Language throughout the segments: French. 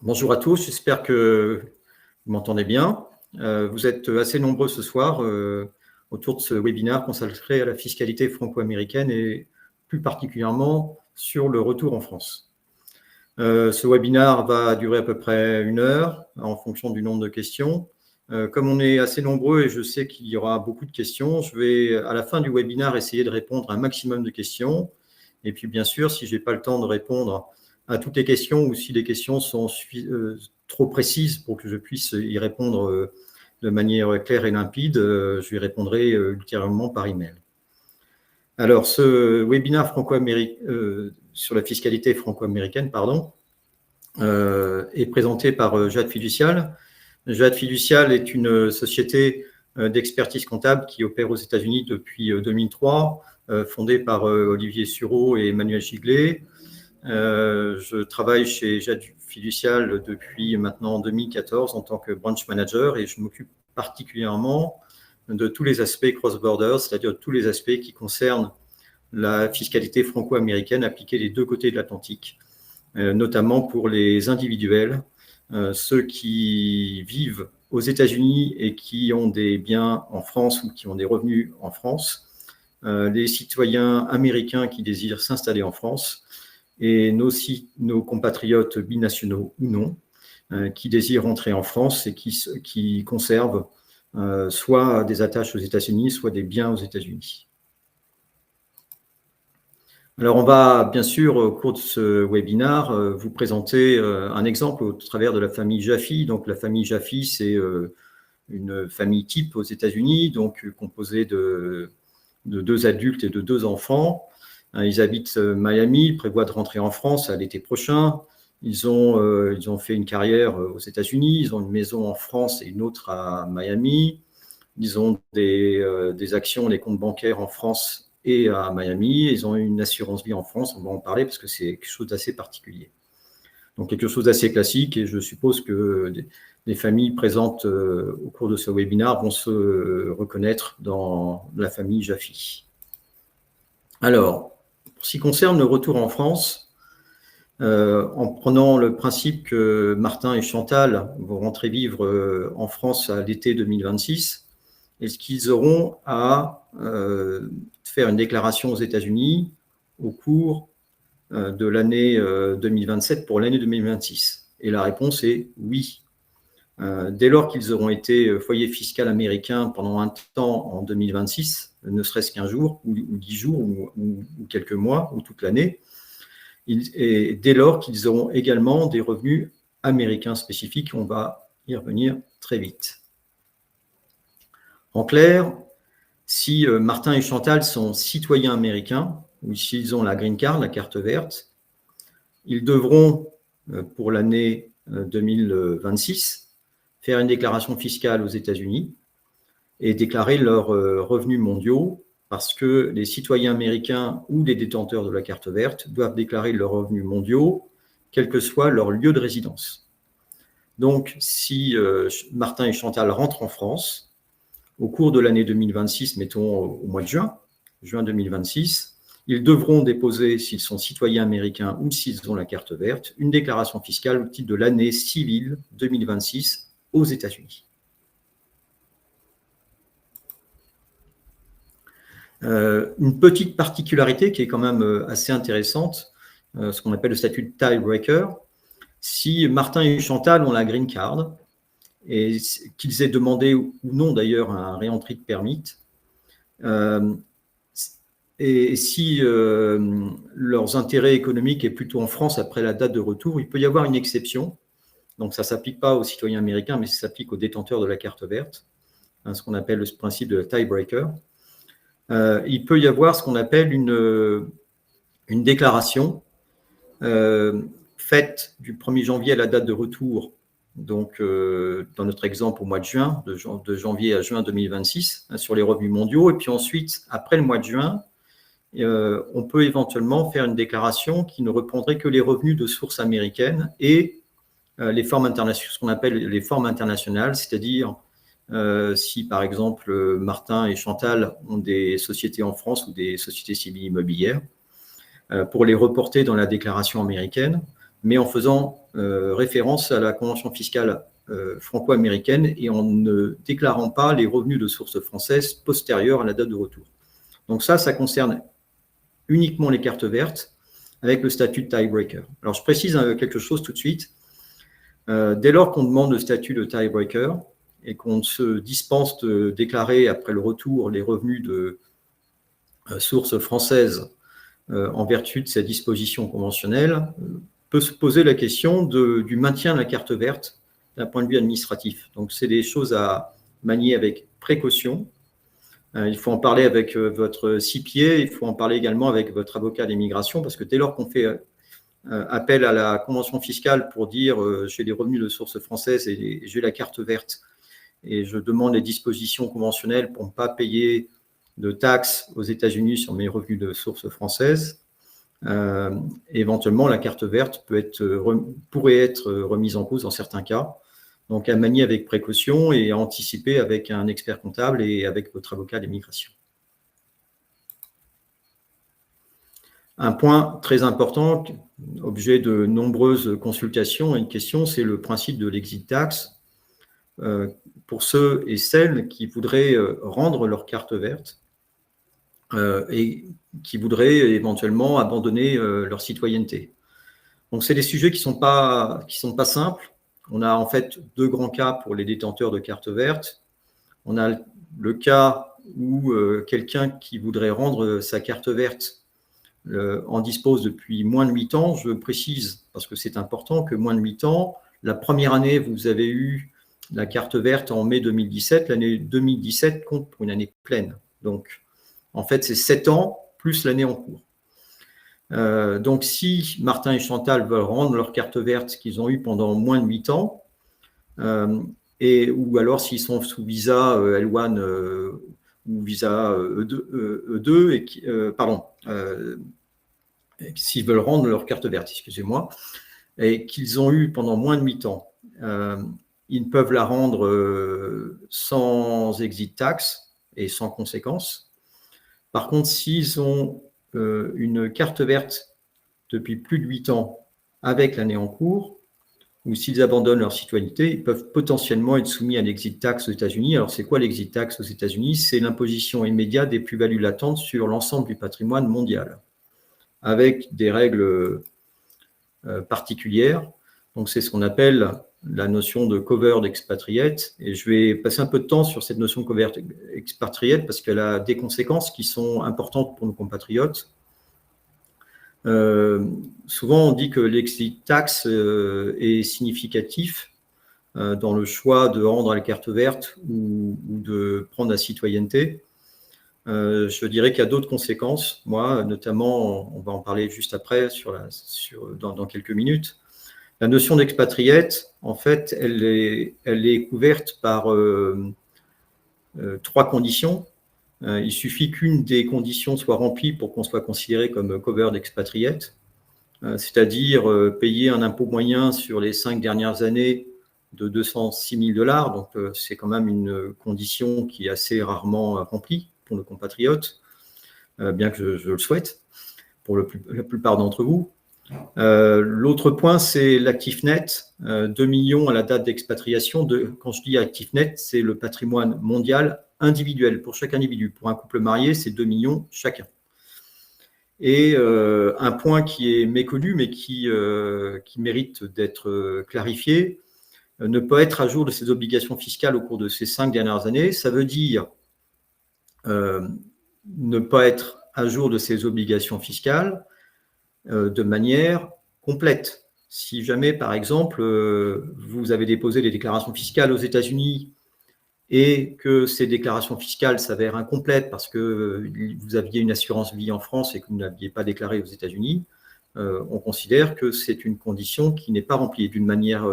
Bonjour à tous, j'espère que vous m'entendez bien. Vous êtes assez nombreux ce soir autour de ce webinaire consacré à la fiscalité franco-américaine et plus particulièrement sur le retour en France. Ce webinaire va durer à peu près 1 heure en fonction du nombre de questions. Comme on est assez nombreux et je sais qu'il y aura beaucoup de questions, je vais à la fin du webinaire essayer de répondre à un maximum de questions. Et puis bien sûr, si je n'ai pas le temps de répondre à toutes les questions ou si les questions sont trop précises pour que je puisse y répondre de manière claire et limpide, je y répondrai ultérieurement par email. Alors, ce webinaire sur la fiscalité franco-américaine, est présenté par Jade Fiducial. Jade Fiducial est une société d'expertise comptable qui opère aux États-Unis depuis 2003, fondée par Olivier Sureau et Emmanuel Giglet. Je travaille chez Jade Fiducial depuis maintenant 2014 en tant que branch manager et je m'occupe particulièrement de tous les aspects cross-border, c'est-à-dire tous les aspects qui concernent la fiscalité franco-américaine appliquée des deux côtés de l'Atlantique, notamment pour les individuels, ceux qui vivent aux États-Unis et qui ont des biens en France ou qui ont des revenus en France, les citoyens américains qui désirent s'installer en France, et nos compatriotes binationaux ou non, qui désirent rentrer en France et qui conservent soit des attaches aux États-Unis, soit des biens aux États-Unis. Alors, on va bien sûr, au cours de ce webinaire, vous présenter un exemple au travers de la famille Jaffe. Donc, la famille Jaffe, c'est une famille type aux États-Unis, donc composée de 2 adultes et de 2 enfants. Ils habitent Miami, ils prévoient de rentrer en France à l'été prochain. Ils ont fait une carrière aux États-Unis, ils ont une maison en France et une autre à Miami. Ils ont des actions, des comptes bancaires en France et à Miami. Ils ont une assurance vie en France, on va en parler parce que c'est quelque chose d'assez particulier. Donc quelque chose d'assez classique et je suppose que les familles présentes au cours de ce webinaire vont se reconnaître dans la famille Jaffe. Alors, pour ce qui concerne le retour en France, en prenant le principe que Martin et Chantal vont rentrer vivre en France à l'été 2026, est-ce qu'ils auront à faire une déclaration aux États-Unis au cours de l'année 2027 pour l'année 2026? Et la réponse est oui. Dès lors qu'ils auront été foyer fiscal américain pendant un temps en 2026, ne serait-ce qu'un jour, ou 10 jours, ou quelques mois, ou toute l'année, et dès lors qu'ils auront également des revenus américains spécifiques, on va y revenir très vite. En clair, si Martin et Chantal sont citoyens américains, ou s'ils ont la green card, la carte verte, ils devront, pour l'année 2026, faire une déclaration fiscale aux États-Unis et déclarer leurs revenus mondiaux parce que les citoyens américains ou les détenteurs de la carte verte doivent déclarer leurs revenus mondiaux, quel que soit leur lieu de résidence. Donc, si Martin et Chantal rentrent en France, au cours de l'année 2026, mettons au mois de juin 2026, ils devront déposer, s'ils sont citoyens américains ou s'ils ont la carte verte, une déclaration fiscale au titre de l'année civile 2026 aux États-Unis. Une petite particularité qui est quand même assez intéressante, ce qu'on appelle le statut de tiebreaker. Si Martin et Chantal ont la green card, et qu'ils aient demandé ou non d'ailleurs un re-entry de permit, et si leurs intérêts économiques est plutôt en France après la date de retour, il peut y avoir une exception. Donc, ça ne s'applique pas aux citoyens américains, mais ça s'applique aux détenteurs de la carte verte, ce qu'on appelle le principe de tiebreaker. Il peut y avoir ce qu'on appelle une déclaration faite du 1er janvier à la date de retour, donc dans notre exemple au mois de juin, de janvier à juin 2026, sur les revenus mondiaux. Et puis ensuite, après le mois de juin, on peut éventuellement faire une déclaration qui ne reprendrait que les revenus de source américaine et les formes internationales, ce qu'on appelle les formes internationales, c'est-à-dire si par exemple Martin et Chantal ont des sociétés en France ou des sociétés civiles immobilières, pour les reporter dans la déclaration américaine, mais en faisant référence à la convention fiscale franco-américaine et en ne déclarant pas les revenus de source française postérieurs à la date de retour. Donc ça concerne uniquement les cartes vertes avec le statut de tiebreaker. Alors, je précise quelque chose tout de suite. Dès lors qu'on demande le statut de tiebreaker et qu'on se dispense de déclarer après le retour les revenus de source française en vertu de ces dispositions conventionnelles, peut se poser la question du maintien de la carte verte d'un point de vue administratif. Donc, c'est des choses à manier avec précaution. Il faut en parler avec votre CPA, il faut en parler également avec votre avocat d'immigration, parce que dès lors qu'on fait appel à la convention fiscale pour dire j'ai des revenus de source française et j'ai la carte verte, et je demande les dispositions conventionnelles pour ne pas payer de taxes aux États-Unis sur mes revenus de source française, éventuellement la carte verte pourrait être remise en cause dans certains cas. Donc, à manier avec précaution et à anticiper avec un expert comptable et avec votre avocat d'immigration. Un point très important, objet de nombreuses consultations et une question, c'est le principe de l'exit tax. Pour ceux et celles qui voudraient rendre leur carte verte et qui voudraient éventuellement abandonner leur citoyenneté. Donc, c'est des sujets qui sont pas simples. On a en fait deux grands cas pour les détenteurs de cartes vertes. On a le cas où quelqu'un qui voudrait rendre sa carte verte en dispose depuis moins de 8 ans. Je précise, parce que c'est important, que moins de 8 ans, la première année, vous avez eu la carte verte en mai 2017. L'année 2017 compte pour une année pleine. Donc, en fait, c'est 7 ans plus l'année en cours. Donc, si Martin et Chantal veulent rendre leur carte verte qu'ils ont eue pendant moins de 8 ans, ou alors s'ils sont sous visa L1 ou visa E2, s'ils veulent rendre leur carte verte, excusez-moi, et qu'ils ont eu pendant moins de 8 ans, ils peuvent la rendre sans exit tax et sans conséquence. Par contre, s'ils ont une carte verte depuis plus de 8 ans avec l'année en cours, ou s'ils abandonnent leur citoyenneté, ils peuvent potentiellement être soumis à l'exit tax aux États-Unis. Alors, c'est quoi l'exit tax aux États-Unis? C'est l'imposition immédiate des plus-values latentes sur l'ensemble du patrimoine mondial, avec des règles particulières. Donc, c'est ce qu'on appelle la notion de covered expatriate. Et je vais passer un peu de temps sur cette notion de covered expatriate parce qu'elle a des conséquences qui sont importantes pour nos compatriotes. Souvent, on dit que l'exit tax est significatif dans le choix de rendre la carte verte ou de prendre la citoyenneté. Je dirais qu'il y a d'autres conséquences. Moi, notamment, on va en parler juste après dans quelques minutes. La notion d'expatriate, en fait, elle est couverte par 3 conditions. Il suffit qu'une des conditions soit remplie pour qu'on soit considéré comme covered expatriate, c'est-à-dire payer un impôt moyen sur les 5 dernières années de 206 000 $. Donc, c'est quand même une condition qui est assez rarement remplie pour nos compatriotes, bien que je le souhaite pour la plupart d'entre vous. L'autre point, c'est l'actif net, 2 millions à la date d'expatriation. Quand je dis actif net, c'est le patrimoine mondial individuel pour chaque individu. Pour un couple marié, c'est 2 millions chacun. Et un point qui est méconnu, mais qui mérite d'être clarifié, ne pas être à jour de ses obligations fiscales au cours de ces 5 dernières années. Ça veut dire ne pas être à jour de ses obligations fiscales de manière complète. Si jamais, par exemple, vous avez déposé des déclarations fiscales aux États-Unis et que ces déclarations fiscales s'avèrent incomplètes parce que vous aviez une assurance vie en France et que vous n'aviez pas déclaré aux États-Unis, on considère que c'est une condition qui n'est pas remplie. D'une manière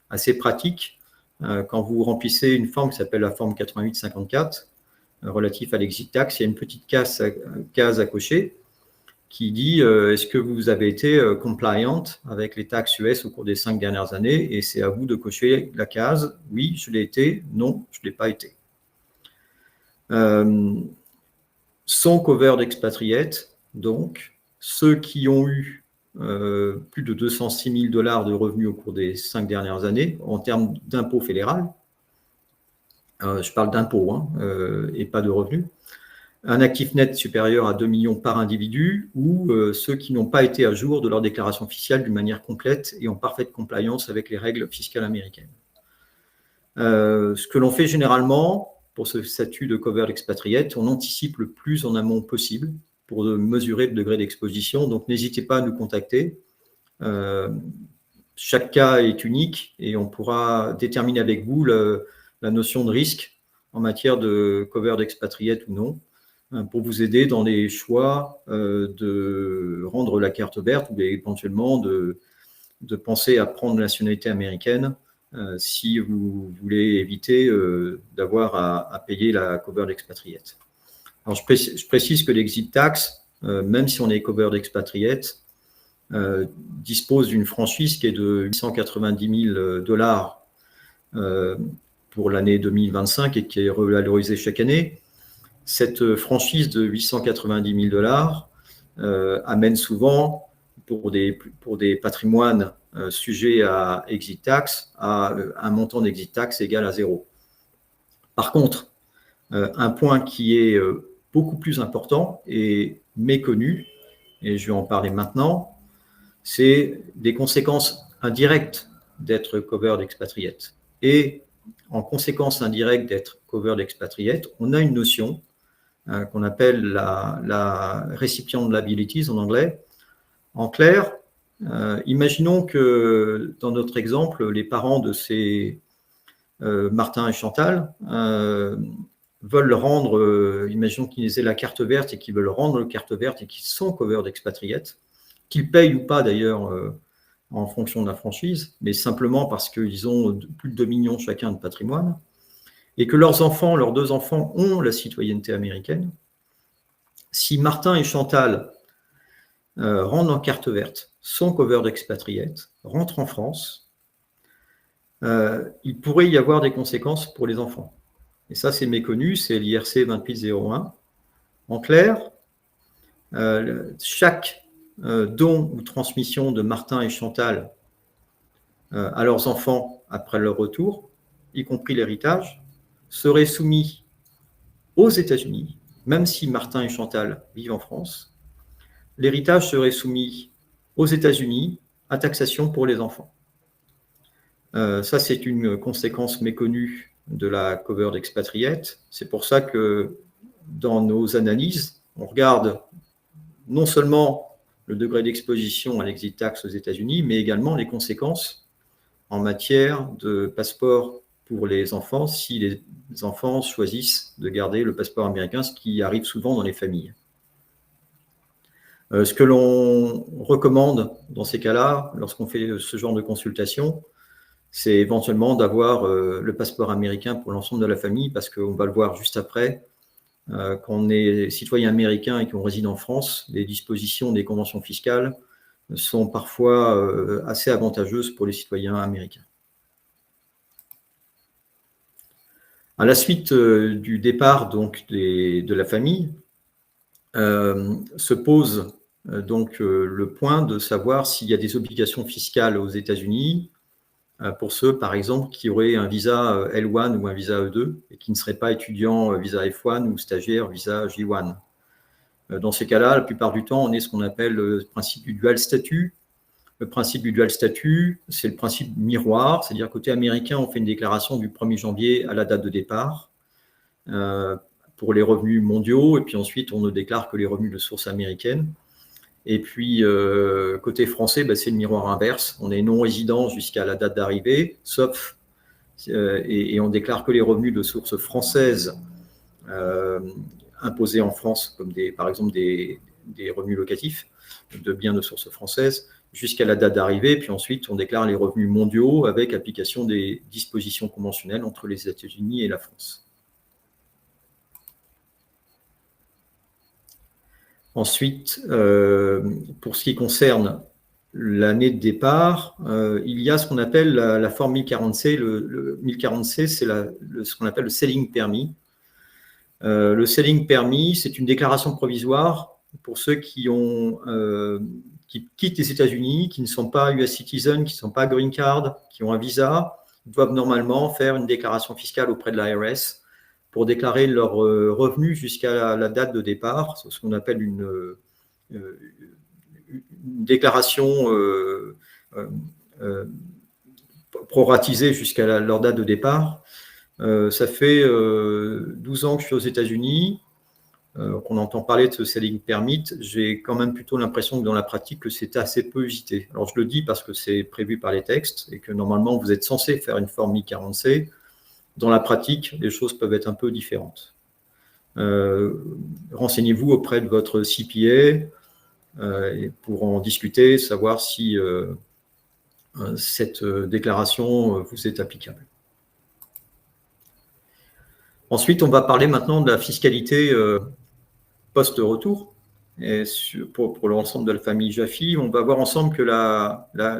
assez pratique, quand vous remplissez une forme qui s'appelle la forme 8854, relative à l'exit tax, il y a une petite case à cocher qui dit est-ce que vous avez été compliant avec les taxes US au cours des 5 dernières années, et c'est à vous de cocher la case oui, je l'ai été, non, je ne l'ai pas été. Sans covered expatriate, donc ceux qui ont eu plus de 206 000 $ de revenus au cours des 5 dernières années en termes d'impôt fédéral. Je parle d'impôt et pas de revenus. Un actif net supérieur à 2 millions par individu ou ceux qui n'ont pas été à jour de leur déclaration fiscale d'une manière complète et en parfaite compliance avec les règles fiscales américaines. Ce que l'on fait généralement pour ce statut de covered expatriate, on anticipe le plus en amont possible pour mesurer le degré d'exposition. Donc, n'hésitez pas à nous contacter. Chaque cas est unique et on pourra déterminer avec vous la notion de risque en matière de covered expatriate ou non, pour vous aider dans les choix de rendre la carte verte ou éventuellement de penser à prendre la nationalité américaine si vous voulez éviter d'avoir à payer la covered expatriate. Alors, je précise que l'exit tax, même si on est covered expatriate, dispose d'une franchise qui est de 890 000 $ pour l'année 2025 et qui est revalorisée chaque année. Cette franchise de 890 000 $ amène souvent, pour des patrimoines sujets à exit tax, à un montant d'exit tax égal à 0. Par contre, un point qui est beaucoup plus important et méconnu, et je vais en parler maintenant, c'est des conséquences indirectes d'être covered expatriate. Et en conséquence indirecte d'être covered expatriate, on a une notion qu'on appelle la recipient liabilities en anglais. En clair, imaginons que dans notre exemple, les parents de ces Martin et Chantal veulent rendre, imaginons qu'ils aient la carte verte et qu'ils veulent rendre la carte verte et qu'ils sont covered expatriate, qu'ils payent ou pas d'ailleurs en fonction de la franchise, mais simplement parce qu'ils ont plus de 2 millions chacun de patrimoine, et que leurs enfants, leurs 2 enfants, ont la citoyenneté américaine. Si Martin et Chantal rendent en carte verte, sont covered expatriate, rentrent en France, il pourrait y avoir des conséquences pour les enfants. Et ça, c'est méconnu, c'est l'IRC 2801. En clair, chaque don ou transmission de Martin et Chantal à leurs enfants après leur retour, y compris l'héritage, serait soumis aux États-Unis, même si Martin et Chantal vivent en France. L'héritage serait soumis aux États-Unis à taxation pour les enfants. Ça, c'est une conséquence méconnue de la covered expatriate. C'est pour ça que dans nos analyses, on regarde non seulement le degré d'exposition à l'exit tax aux États-Unis, mais également les conséquences en matière de passeport pour les enfants, si les enfants choisissent de garder le passeport américain, ce qui arrive souvent dans les familles. Ce que l'on recommande dans ces cas-là, lorsqu'on fait ce genre de consultation, c'est éventuellement d'avoir le passeport américain pour l'ensemble de la famille, parce qu'on va le voir juste après, quand on est citoyen américain et qu'on réside en France, les dispositions des conventions fiscales sont parfois assez avantageuses pour les citoyens américains. À la suite du départ donc, de la famille, se pose donc le point de savoir s'il y a des obligations fiscales aux États-Unis pour ceux, par exemple, qui auraient un visa L1 ou un visa E2 et qui ne seraient pas étudiants visa F1 ou stagiaires visa J1. Dans ces cas-là, la plupart du temps, on est ce qu'on appelle le principe du dual statut. Le principe du dual statut, c'est le principe miroir, c'est-à-dire côté américain, on fait une déclaration du 1er janvier à la date de départ pour les revenus mondiaux, et puis ensuite, on ne déclare que les revenus de source américaine. Et puis, côté français, c'est le miroir inverse. On est non-résident jusqu'à la date d'arrivée, sauf, et on déclare que les revenus de source française imposés en France, comme par exemple des revenus locatifs de biens de source française, jusqu'à la date d'arrivée. Puis ensuite, on déclare les revenus mondiaux avec application des dispositions conventionnelles entre les États-Unis et la France. Ensuite, pour ce qui concerne l'année de départ, il y a ce qu'on appelle la forme 1040C. Le 1040C, c'est ce qu'on appelle le selling permis. Le selling permis, c'est une déclaration provisoire pour ceux qui qui quittent les États-Unis, qui ne sont pas US citizens, qui ne sont pas green card, qui ont un visa, doivent normalement faire une déclaration fiscale auprès de l'IRS pour déclarer leurs revenus jusqu'à la date de départ, c'est ce qu'on appelle une déclaration proratisée jusqu'à leur date de départ. Ça fait 12 ans que je suis aux États-Unis, qu'on entend parler de ce selling permit. J'ai quand même plutôt l'impression que dans la pratique, que c'est assez peu usité. Alors je le dis parce que c'est prévu par les textes et que normalement vous êtes censé faire une forme I-40C. Dans la pratique, les choses peuvent être un peu différentes. Renseignez-vous auprès de votre CPA pour en discuter, savoir si cette déclaration vous est applicable. Ensuite, on va parler maintenant de la fiscalité post-retour. Et pour l'ensemble de la famille Jaffe, on va voir ensemble que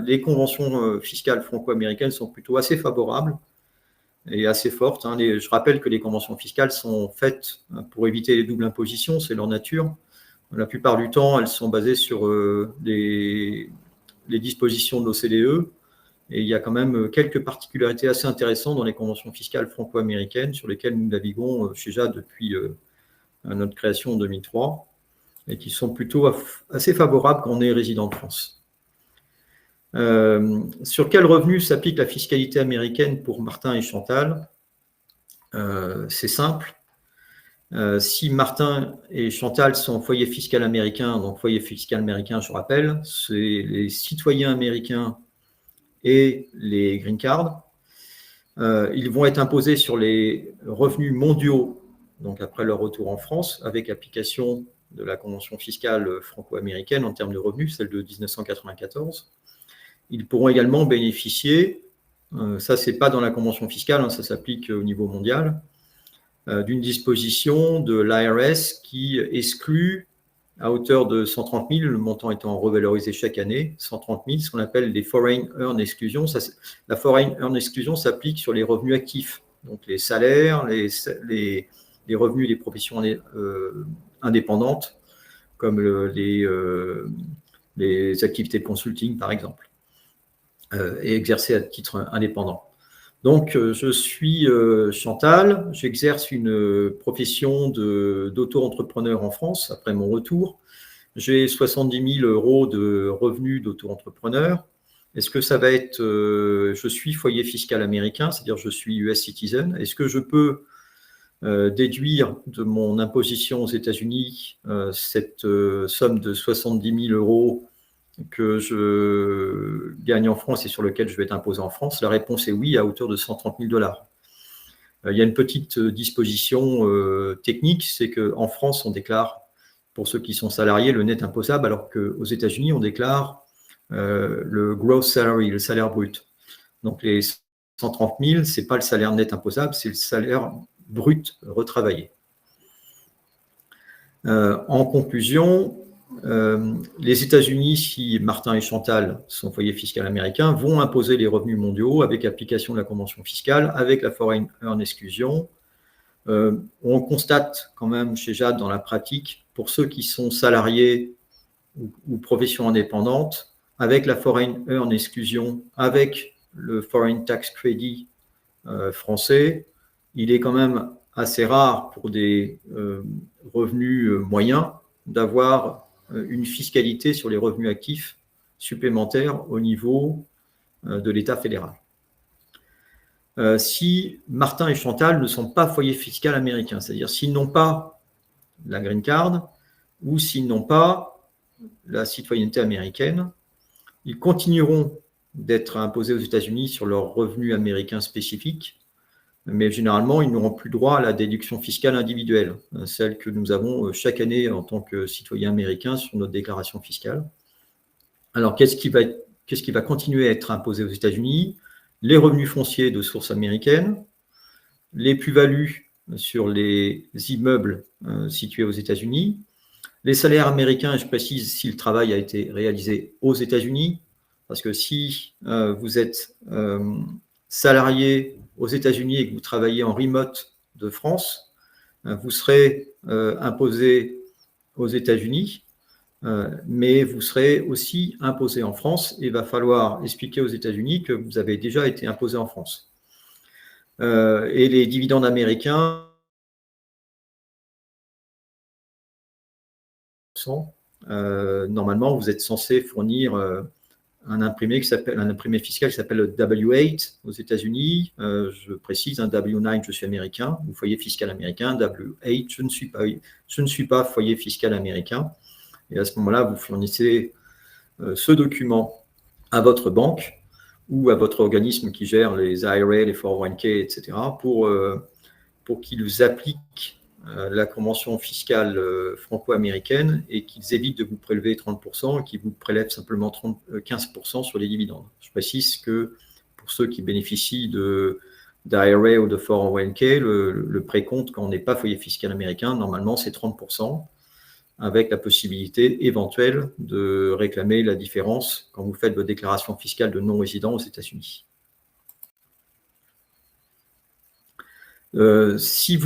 les conventions fiscales franco-américaines sont plutôt assez favorables et assez fortes. Je rappelle que les conventions fiscales sont faites pour éviter les doubles impositions, c'est leur nature. La plupart du temps, elles sont basées sur les dispositions de l'OCDE. Et il y a quand même quelques particularités assez intéressantes dans les conventions fiscales franco-américaines sur lesquelles nous naviguons chez JAD depuis notre création en 2003 et qui sont plutôt assez favorables quand on est résident de France. Sur quel revenu s'applique la fiscalité américaine pour Martin et Chantal? C'est simple. Si Martin et Chantal sont foyer fiscal américain, donc foyer fiscal américain, je rappelle, c'est les citoyens américains et les green cards. Ils vont être imposés sur les revenus mondiaux, donc après leur retour en France, avec application de la convention fiscale franco-américaine en termes de revenus, celle de 1994. Ils pourront également bénéficier, ça c'est pas dans la convention fiscale, ça s'applique au niveau mondial, d'une disposition de l'IRS qui exclut à hauteur de 130 000, le montant étant revalorisé chaque année, 130 000, ce qu'on appelle les Foreign Earned Exclusions. La Foreign Earned Exclusion s'applique sur les revenus actifs, donc les salaires, les revenus des professions indépendantes, comme les activités de consulting, par exemple, et exercées à titre indépendant. Donc, je suis Chantal, j'exerce une profession d'auto-entrepreneur en France après mon retour. J'ai 70 000 € de revenus d'auto-entrepreneur. Est-ce que ça va être, je suis foyer fiscal américain, c'est-à-dire je suis US citizen. Est-ce que je peux déduire de mon imposition aux États-Unis cette somme de 70 000 € que je gagne en France et sur lequel je vais être imposé en France? La réponse est oui, à hauteur de 130 000 $. Il y a une petite disposition technique, c'est qu'en France, on déclare, pour ceux qui sont salariés, le net imposable, alors qu'aux États-Unis, on déclare le gross salary, le salaire brut. Donc les 130 000, ce n'est pas le salaire net imposable, c'est le salaire brut retravaillé. En conclusion, les États-Unis, si Martin et Chantal sont foyer fiscal américain, vont imposer les revenus mondiaux avec application de la convention fiscale, avec la Foreign Earned Exclusion. On constate quand même chez JAD dans la pratique, pour ceux qui sont salariés ou professions indépendantes, avec la Foreign Earned Exclusion, avec le Foreign Tax Credit français, il est quand même assez rare pour des revenus moyens d'avoir une fiscalité sur les revenus actifs supplémentaires au niveau de l'État fédéral. Si Martin et Chantal ne sont pas foyer fiscal américain, c'est-à-dire s'ils n'ont pas la green card ou s'ils n'ont pas la citoyenneté américaine, ils continueront d'être imposés aux États-Unis sur leurs revenus américains spécifiques, mais généralement, ils n'auront plus droit à la déduction fiscale individuelle, celle que nous avons chaque année en tant que citoyens américains sur notre déclaration fiscale. Alors, qu'est-ce qui va continuer à être imposé aux États-Unis? Les revenus fonciers de source américaine, les plus-values sur les immeubles situés aux États-Unis, les salaires américains, et je précise si le travail a été réalisé aux États-Unis, parce que si vous êtes salarié aux États-Unis et que vous travaillez en remote de France, vous serez imposé aux États-Unis mais vous serez aussi imposé en France et il va falloir expliquer aux États-Unis que vous avez déjà été imposé en France. Et les dividendes américains, normalement, vous êtes censé fournir un imprimé fiscal qui s'appelle le W8 aux États-Unis. Je précise, un W9, je suis américain, ou foyer fiscal américain. W8, je ne suis pas foyer fiscal américain. Et à ce moment-là, vous fournissez ce document à votre banque ou à votre organisme qui gère les IRA, les 401k, etc., pour qu'ils appliquent la convention fiscale franco-américaine et qu'ils évitent de vous prélever 30% et qu'ils vous prélèvent simplement 15% sur les dividendes. Je précise que pour ceux qui bénéficient d'IRA ou de 401k, le précompte quand on n'est pas foyer fiscal américain, normalement c'est 30%, avec la possibilité éventuelle de réclamer la différence quand vous faites votre déclaration fiscale de non-résident aux États-Unis. Si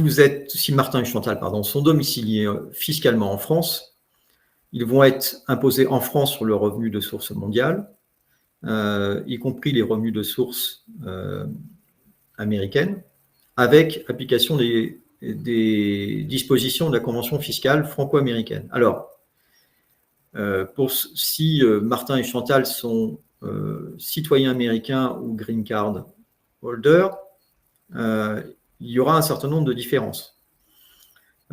Martin et Chantal sont domiciliés fiscalement en France, ils vont être imposés en France sur le revenu de source mondiale, y compris les revenus de source américaine, avec application des dispositions de la convention fiscale franco-américaine. Alors, si Martin et Chantal sont citoyens américains ou green card holder, il y aura un certain nombre de différences.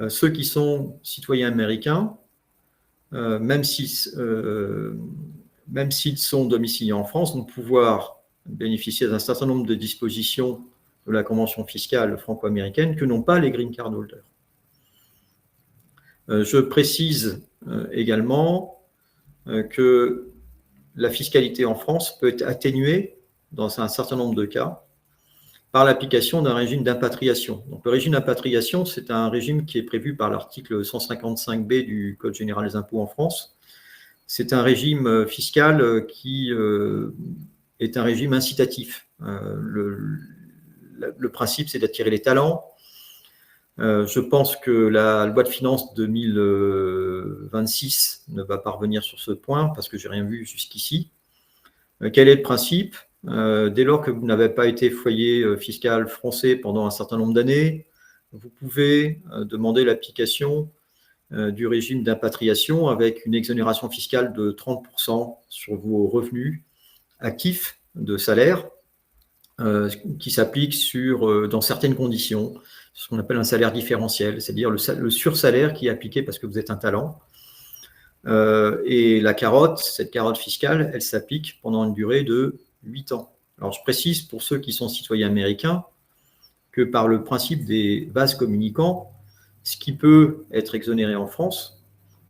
Ceux qui sont citoyens américains, même s'ils sont domiciliés en France, vont pouvoir bénéficier d'un certain nombre de dispositions de la convention fiscale franco-américaine que n'ont pas les green card holders. Je précise également que la fiscalité en France peut être atténuée dans un certain nombre de cas par l'application d'un régime d'impatriation. Donc, le régime d'impatriation, c'est un régime qui est prévu par l'article 155B du Code général des impôts en France. C'est un régime fiscal qui est un régime incitatif. Le principe, c'est d'attirer les talents. Je pense que la loi de finances 2026 ne va pas revenir sur ce point parce que je n'ai rien vu jusqu'ici. Quel est le principe ? Dès lors que vous n'avez pas été foyer fiscal français pendant un certain nombre d'années, vous pouvez demander l'application du régime d'impatriation avec une exonération fiscale de 30% sur vos revenus actifs de salaire qui s'applique dans certaines conditions, ce qu'on appelle un salaire différentiel, c'est-à-dire le sursalaire qui est appliqué parce que vous êtes un talent. Et cette carotte fiscale, elle s'applique pendant une durée de 8 ans. Alors, je précise pour ceux qui sont citoyens américains que par le principe des vases communicants, ce qui peut être exonéré en France,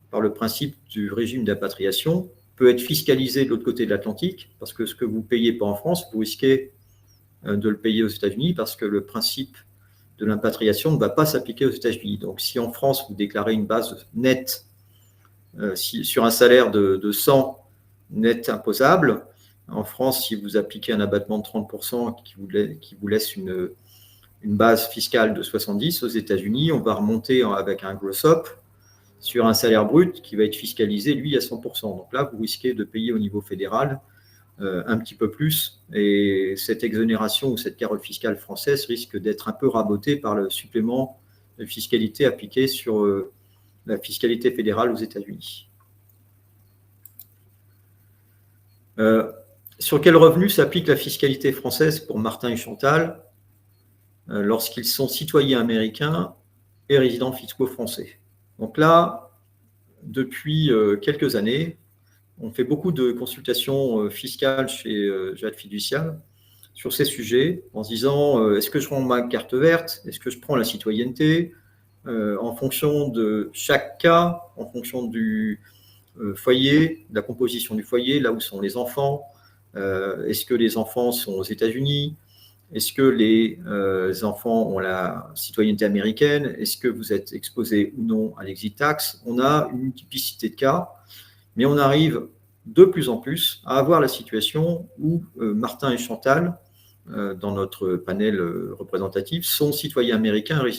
par le principe du régime d'impatriation, peut être fiscalisé de l'autre côté de l'Atlantique, parce que ce que vous ne payez pas en France, vous risquez de le payer aux États-Unis, parce que le principe de l'impatriation ne va pas s'appliquer aux États-Unis. Donc, si en France, vous déclarez une base nette sur un salaire de 100 net imposable, en France, si vous appliquez un abattement de 30% qui vous laisse une base fiscale de 70, aux États-Unis, on va remonter avec un gross up sur un salaire brut qui va être fiscalisé, lui, à 100%. Donc là, vous risquez de payer au niveau fédéral un petit peu plus. Et cette exonération ou cette carotte fiscale française risque d'être un peu rabotée par le supplément de fiscalité appliqué sur la fiscalité fédérale aux États-Unis. Sur quel revenu s'applique la fiscalité française pour Martin et Chantal lorsqu'ils sont citoyens américains et résidents fiscaux français? Donc là, depuis quelques années, on fait beaucoup de consultations fiscales chez Jade Fiducial sur ces sujets en se disant est-ce que je prends ma carte verte? Est-ce que je prends la citoyenneté? En fonction de chaque cas, en fonction du foyer, de la composition du foyer, là où sont les enfants, est-ce que les enfants sont aux États-Unis? Est-ce que les enfants ont la citoyenneté américaine? Est-ce que vous êtes exposé ou non à l'exit tax? On a une multiplicité de cas, mais on arrive de plus en plus à avoir la situation où Martin et Chantal, dans notre panel représentatif, sont citoyens américains et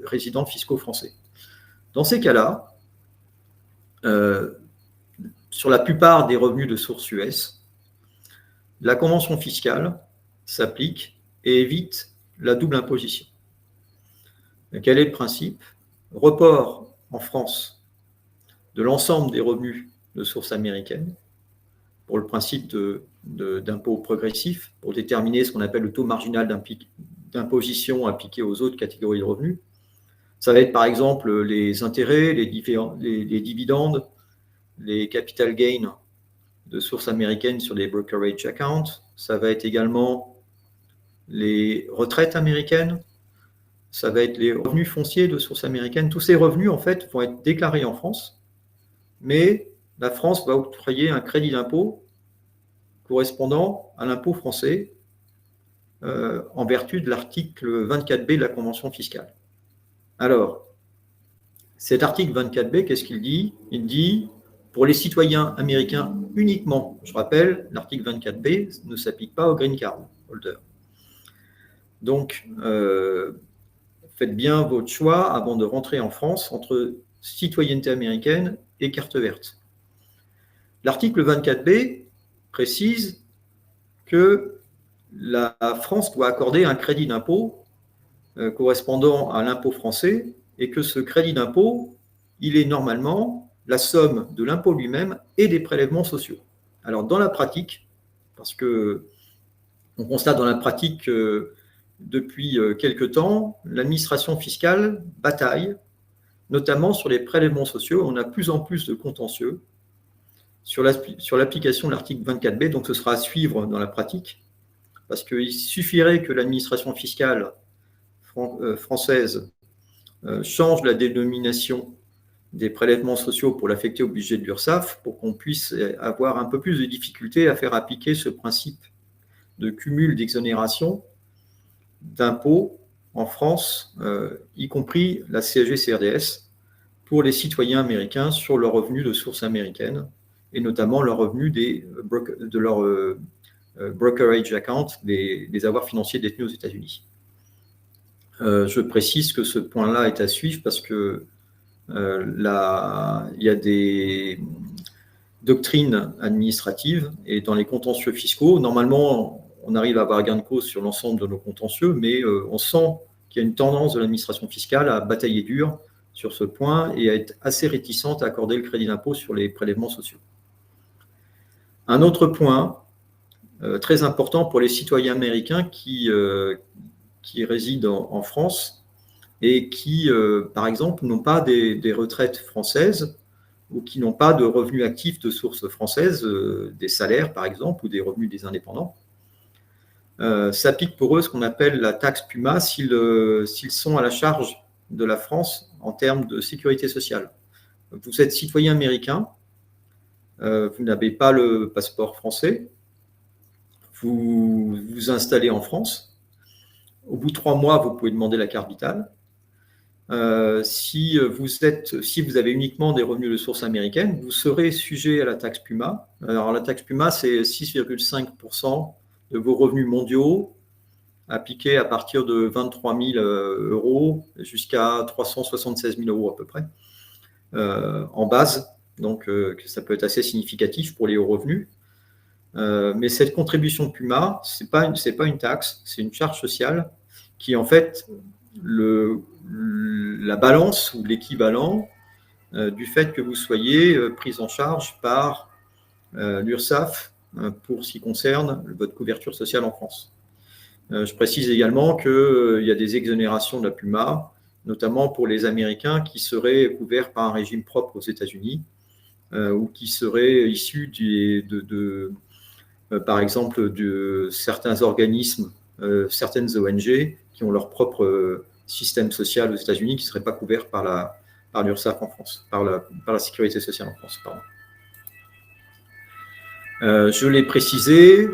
résidents fiscaux français. Dans ces cas-là, sur la plupart des revenus de source US, la convention fiscale s'applique et évite la double imposition. Quel est le principe? Report en France de l'ensemble des revenus de source américaine pour le principe d'impôt progressif, pour déterminer ce qu'on appelle le taux marginal d'imposition appliqué aux autres catégories de revenus. Ça va être par exemple les intérêts, les dividendes, les capital gains de source américaine sur les brokerage accounts. Ça va être également les retraites américaines. Ça va être les revenus fonciers de source américaine. Tous ces revenus, en fait, vont être déclarés en France, mais la France va octroyer un crédit d'impôt correspondant à l'impôt français en vertu de l'article 24B de la Convention fiscale. Alors, cet article 24B, qu'est-ce qu'il dit? Il dit, pour les citoyens américains uniquement, je rappelle, l'article 24B ne s'applique pas au green card holder. Donc, faites bien votre choix avant de rentrer en France entre citoyenneté américaine et carte verte. L'article 24B précise que la France doit accorder un crédit d'impôt correspondant à l'impôt français et que ce crédit d'impôt, il est normalement la somme de l'impôt lui-même et des prélèvements sociaux. Alors, dans la pratique, parce que on constate dans la pratique depuis quelque temps, l'administration fiscale bataille, notamment sur les prélèvements sociaux. On a de plus en plus de contentieux sur l'application de l'article 24B, donc ce sera à suivre dans la pratique, parce qu'il suffirait que l'administration fiscale française change la dénomination des prélèvements sociaux pour l'affecter au budget de l'URSSAF, pour qu'on puisse avoir un peu plus de difficultés à faire appliquer ce principe de cumul d'exonération d'impôts en France, y compris la CSG-CRDS, pour les citoyens américains sur leurs revenus de source américaine, et notamment leurs revenus de leur brokerage account, des avoirs financiers détenus aux États-Unis. Je précise que ce point-là est à suivre parce que il y a des doctrines administratives et dans les contentieux fiscaux, normalement, on arrive à avoir gain de cause sur l'ensemble de nos contentieux, mais on sent qu'il y a une tendance de l'administration fiscale à batailler dur sur ce point et à être assez réticente à accorder le crédit d'impôt sur les prélèvements sociaux. Un autre point très important pour les citoyens américains qui résident en France et qui, par exemple, n'ont pas des retraites françaises ou qui n'ont pas de revenus actifs de source française, des salaires, par exemple, ou des revenus des indépendants. S'applique pour eux ce qu'on appelle la taxe PUMA s'ils sont à la charge de la France en termes de sécurité sociale. Vous êtes citoyen américain, vous n'avez pas le passeport français, vous vous installez en France. Au bout de 3 mois, vous pouvez demander la carte vitale. Si vous avez uniquement des revenus de source américaine, vous serez sujet à la taxe PUMA. Alors, la taxe PUMA, c'est 6,5% de vos revenus mondiaux, appliqués à partir de 23 000 euros jusqu'à 376 000 euros à peu près, en base. Donc, ça peut être assez significatif pour les hauts revenus. Mais cette contribution PUMA, c'est pas une taxe, c'est une charge sociale qui est en fait la balance ou l'équivalent du fait que vous soyez pris en charge par l'URSSAF pour ce qui concerne votre couverture sociale en France. Je précise également qu'il y a des exonérations de la PUMA, notamment pour les Américains qui seraient couverts par un régime propre aux États-Unis ou qui seraient issus par exemple, de certains organismes, certaines ONG qui ont leur propre système social aux États-Unis qui ne seraient pas couverts par l'URSSAF en France, par la sécurité sociale en France. Pardon. Je l'ai précisé,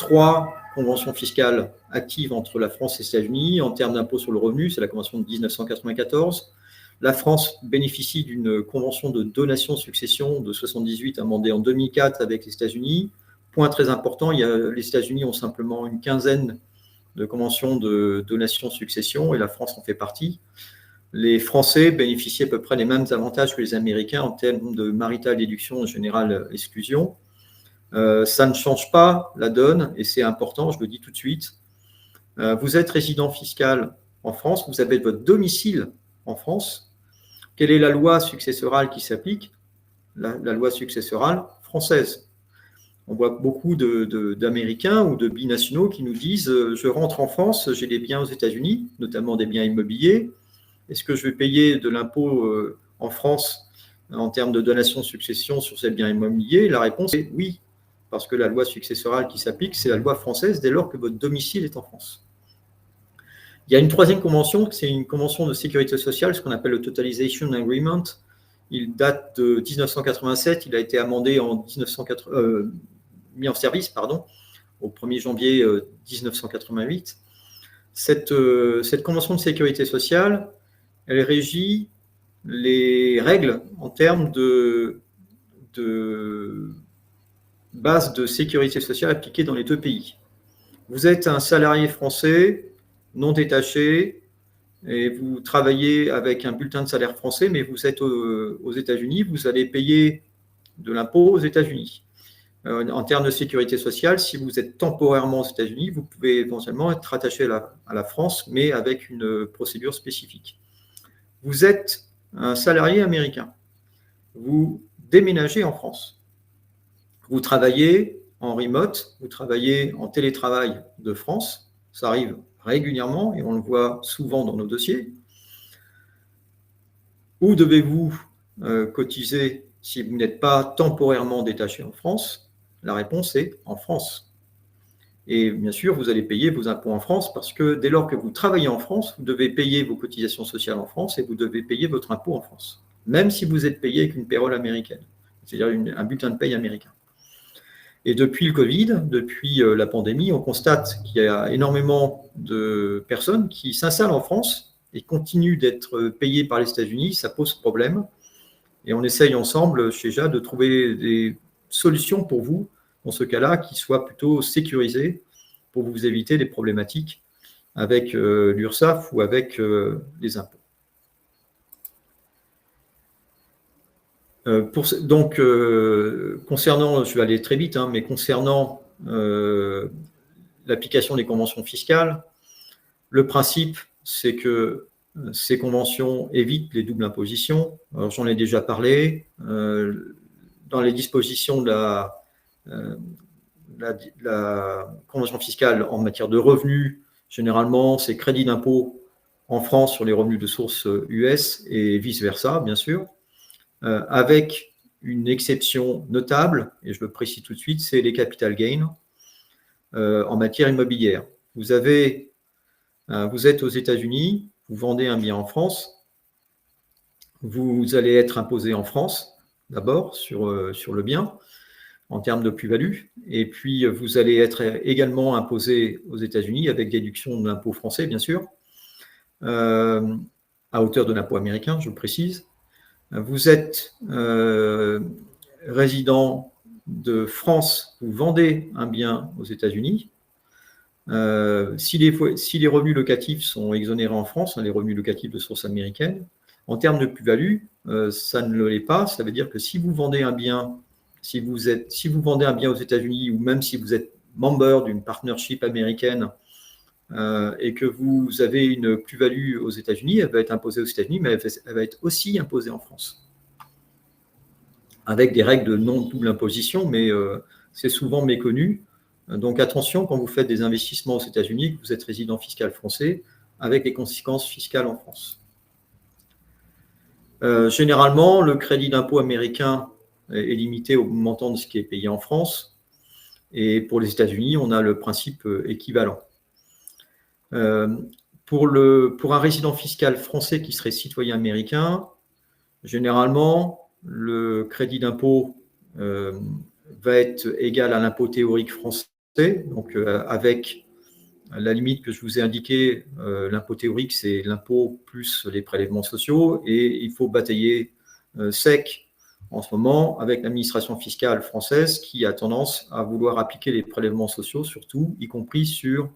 3 conventions fiscales actives entre la France et les États-Unis en termes d'impôt sur le revenu, c'est la convention de 1994. La France bénéficie d'une convention de donation-succession de 78 amendée en 2004 avec les États-Unis. Point très important, les États-Unis ont simplement une quinzaine de conventions de donation-succession et la France en fait partie. les Français bénéficient à peu près des mêmes avantages que les Américains en termes de marital déduction et générale exclusion. Ça ne change pas la donne, et c'est important, je le dis tout de suite. Vous êtes résident fiscal en France, vous avez votre domicile en France. Quelle est la loi successorale qui s'applique? La loi successorale française. On voit beaucoup d'Américains ou de binationaux qui nous disent je rentre en France, j'ai des biens aux États-Unis, notamment des biens immobiliers. Est-ce que je vais payer de l'impôt en France en termes de donation de succession sur ces biens immobiliers? La réponse est oui, parce que la loi successorale qui s'applique, c'est la loi française dès lors que votre domicile est en France. Il y a une troisième convention, c'est une convention de sécurité sociale, ce qu'on appelle le Totalization Agreement. Il date de 1987, il a été amendé en 1980, mis en service, au 1er janvier 1988. Cette convention de sécurité sociale, elle régit les règles en termes de base de sécurité sociale appliquée dans les deux pays. Vous êtes un salarié français non détaché et vous travaillez avec un bulletin de salaire français, mais vous êtes aux États-Unis, vous allez payer de l'impôt aux États-Unis. En termes de sécurité sociale, si vous êtes temporairement aux États-Unis, vous pouvez éventuellement être rattaché à la France, mais avec une procédure spécifique. Vous êtes un salarié américain. Vous déménagez en France. Vous travaillez en remote, vous travaillez en télétravail de France. Ça arrive régulièrement et on le voit souvent dans nos dossiers. Où devez-vous cotiser si vous n'êtes pas temporairement détaché en France? La réponse est en France. Et bien sûr, vous allez payer vos impôts en France parce que dès lors que vous travaillez en France, vous devez payer vos cotisations sociales en France et vous devez payer votre impôt en France, même si vous êtes payé avec une payroll américaine, c'est-à-dire un bulletin de paye américain. Et depuis le Covid, depuis la pandémie, on constate qu'il y a énormément de personnes qui s'installent en France et continuent d'être payées par les États-Unis. Ça pose problème. Et on essaye ensemble, chez JAD, de trouver des solutions pour vous, dans ce cas-là, qui soient plutôt sécurisées pour vous éviter des problématiques avec l'URSSAF ou avec les impôts. Concernant, je vais aller très vite, mais concernant l'application des conventions fiscales, le principe, c'est que ces conventions évitent les doubles impositions. J'en ai déjà parlé. Dans les dispositions de la convention fiscale en matière de revenus, généralement, c'est crédit d'impôt en France sur les revenus de source US et vice-versa, bien sûr. Avec une exception notable, et je le précise tout de suite, c'est les capital gains en matière immobilière. Vous êtes aux États-Unis, vous vendez un bien en France, vous allez être imposé en France, d'abord, sur le bien, en termes de plus-value, et puis vous allez être également imposé aux États-Unis avec déduction de l'impôt français, bien sûr, à hauteur de l'impôt américain, je le précise. Vous êtes résident de France, vous vendez un bien aux États-Unis. Si les revenus locatifs sont exonérés en France, les revenus locatifs de source américaine, en termes de plus-value, ça ne l'est pas. Ça veut dire que si vous vendez un bien, si vous vendez un bien aux États-Unis, ou même si vous êtes membre d'une partnership américaine et que vous avez une plus-value aux États-Unis, elle va être imposée aux États-Unis, mais elle va être aussi imposée en France, avec des règles de non-double imposition, mais c'est souvent méconnu. Donc attention quand vous faites des investissements aux États-Unis, que vous êtes résident fiscal français, avec les conséquences fiscales en France. Généralement, le crédit d'impôt américain est limité au montant de ce qui est payé en France, et pour les États-Unis, on a le principe équivalent. Pour un résident fiscal français qui serait citoyen américain, généralement, le crédit d'impôt va être égal à l'impôt théorique français, donc avec la limite que je vous ai indiquée, l'impôt théorique, c'est l'impôt plus les prélèvements sociaux, et il faut batailler sec en ce moment avec l'administration fiscale française qui a tendance à vouloir appliquer les prélèvements sociaux, surtout, y compris sur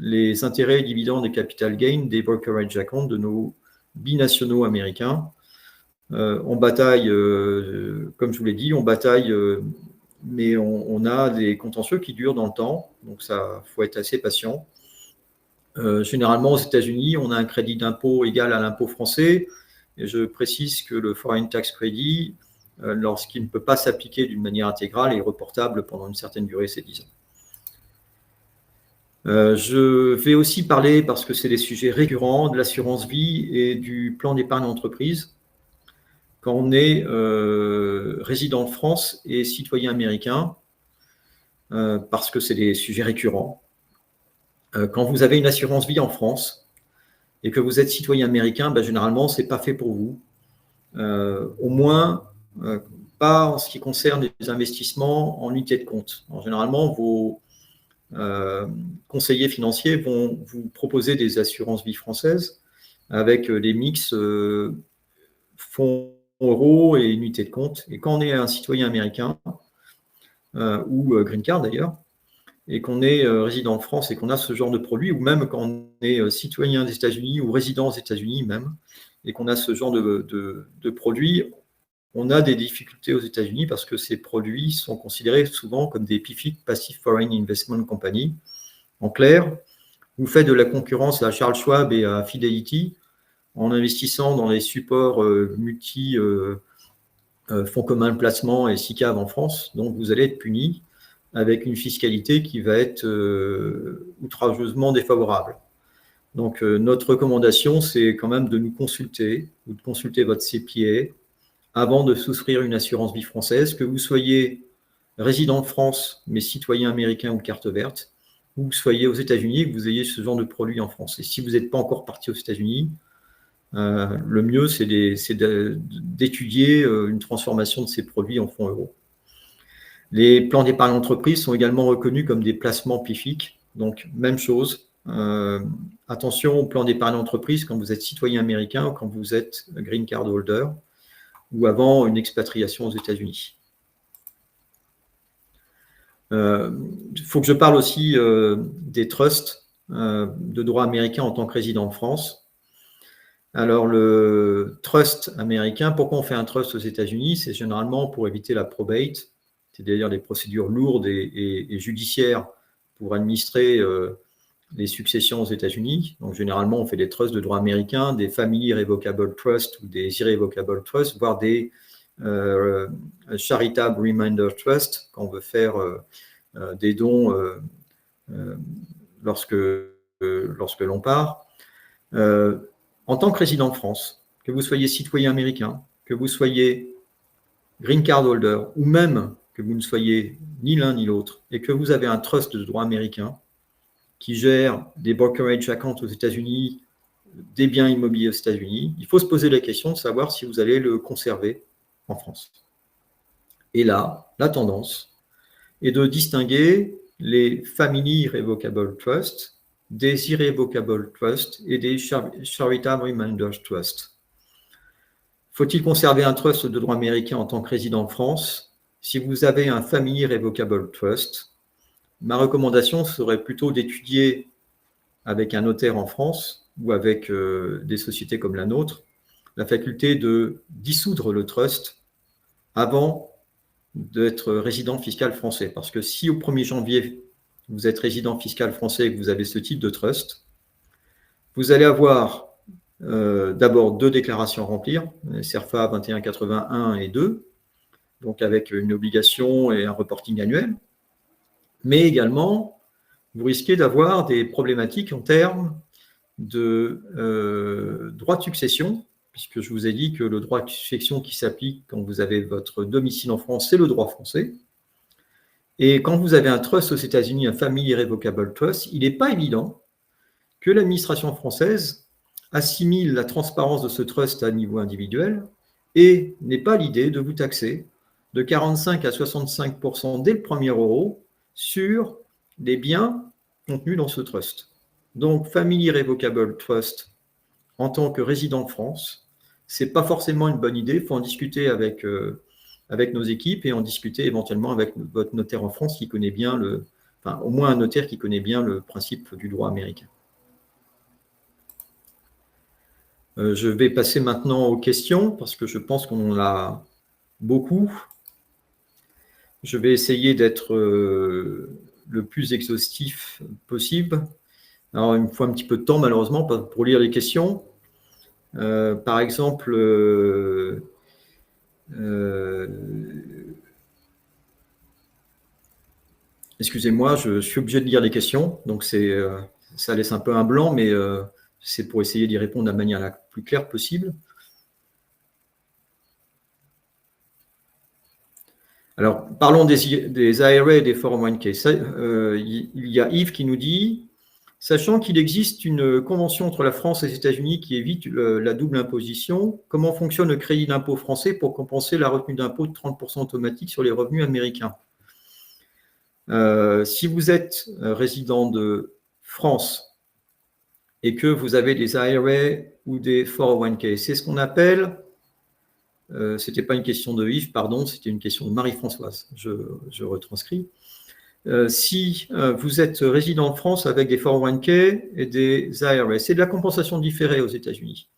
les intérêts et dividendes et capital gain des brokerage accounts de nos binationaux américains. On bataille, comme je vous l'ai dit, on bataille, mais on a des contentieux qui durent dans le temps, donc ça, faut être assez patient. Généralement, aux États-Unis, on a un crédit d'impôt égal à l'impôt français. Et je précise que le Foreign Tax Credit, lorsqu'il ne peut pas s'appliquer d'une manière intégrale, est reportable pendant une certaine durée, c'est 10 ans. Je vais aussi parler, parce que c'est des sujets récurrents, de l'assurance vie et du plan d'épargne entreprise. Quand on est résident de France et citoyen américain, parce que c'est des sujets récurrents. Quand vous avez une assurance vie en France et que vous êtes citoyen américain, généralement, ce n'est pas fait pour vous. Au moins, pas en ce qui concerne les investissements en unité de compte. Alors, généralement, vos conseillers financiers vont vous proposer des assurances vie françaises avec des mix fonds euros et unité de compte. Et quand on est un citoyen américain, ou green card d'ailleurs, et qu'on est résident en France et qu'on a ce genre de produit, ou même quand on est citoyen des États-Unis ou résident aux États-Unis même, et qu'on a ce genre de produits, on a des difficultés aux États-Unis parce que ces produits sont considérés souvent comme des PFIC, Passive Foreign Investment Company. En clair, vous faites de la concurrence à Charles Schwab et à Fidelity en investissant dans les supports multi fonds communs de placement et SICAV en France, donc vous allez être puni avec une fiscalité qui va être outrageusement défavorable. Donc, notre recommandation, c'est quand même de nous consulter ou de consulter votre CPA avant de souscrire une assurance vie française, que vous soyez résident de France, mais citoyen américain ou carte verte, ou que vous soyez aux États-Unis et que vous ayez ce genre de produit en France. Et si vous n'êtes pas encore parti aux États-Unis, le mieux, c'est d'étudier une transformation de ces produits en fonds euros. Les plans d'épargne entreprise sont également reconnus comme des placements PIFIC. Donc, même chose. Attention aux plans d'épargne entreprise quand vous êtes citoyen américain ou quand vous êtes green card holder ou avant une expatriation aux États-Unis. Il faut que je parle aussi des trusts de droit américain en tant que résident en France. Alors, le trust américain, pourquoi on fait un trust aux États-Unis? C'est généralement pour éviter la probate, c'est-à-dire des procédures lourdes et judiciaires pour administrer les successions aux États-Unis. Donc, généralement, on fait des trusts de droit américain, des Family Irrevocable Trust ou des Irrevocable Trust, voire des Charitable Reminder Trust, quand on veut faire des dons lorsque l'on part. En tant que résident de France, que vous soyez citoyen américain, que vous soyez green card holder, ou même que vous ne soyez ni l'un ni l'autre, et que vous avez un trust de droit américain qui gère des brokerage accounts aux États-Unis, des biens immobiliers aux États-Unis, il faut se poser la question de savoir si vous allez le conserver en France. Et là, la tendance est de distinguer les Family Irrevocable Trusts des Irrevocable Trusts et des Charitable Reminder Trusts. Faut-il conserver un trust de droit américain en tant que résident en France? Si vous avez un Family Irrevocable Trust, ma recommandation serait plutôt d'étudier avec un notaire en France ou avec des sociétés comme la nôtre la faculté de dissoudre le trust avant d'être résident fiscal français. Parce que si au 1er janvier, vous êtes résident fiscal français et que vous avez ce type de trust, vous allez avoir d'abord 2 déclarations à remplir, CERFA 2181 et 2, donc avec une obligation et un reporting annuel, mais également, vous risquez d'avoir des problématiques en termes de droit de succession, puisque je vous ai dit que le droit de succession qui s'applique quand vous avez votre domicile en France, c'est le droit français. Et quand vous avez un trust aux États-Unis, un Family Irrevocable Trust, il n'est pas évident que l'administration française assimile la transparence de ce trust à niveau individuel et n'ait pas l'idée de vous taxer de 45 à 65% dès le premier euro sur les biens contenus dans ce trust. Donc, Family Irrevocable Trust, en tant que résident de France, ce n'est pas forcément une bonne idée. Il faut en discuter avec nos équipes et en discuter éventuellement avec votre notaire en France qui connaît bien au moins un notaire qui connaît bien le principe du droit américain. Je vais passer maintenant aux questions parce que je pense qu'on en a beaucoup. Je vais essayer d'être le plus exhaustif possible. Alors, il me faut un petit peu de temps, malheureusement, pour lire les questions. Par exemple, excusez-moi, je suis obligé de lire les questions, donc ça laisse un peu un blanc, mais c'est pour essayer d'y répondre de la manière la plus claire possible. Alors, parlons des IRA et des 401k. Il y a Yves qui nous dit, sachant qu'il existe une convention entre la France et les États-Unis qui évite la double imposition, comment fonctionne le crédit d'impôt français pour compenser la retenue d'impôt de 30% automatique sur les revenus américains? Si vous êtes résident de France et que vous avez des IRA ou des 401k, c'est ce qu'on appelle, ce n'était pas une question de Yves, pardon, c'était une question de Marie-Françoise, je retranscris. Si vous êtes résident de France avec des 401k et des IRA, c'est de la compensation différée aux États-Unis.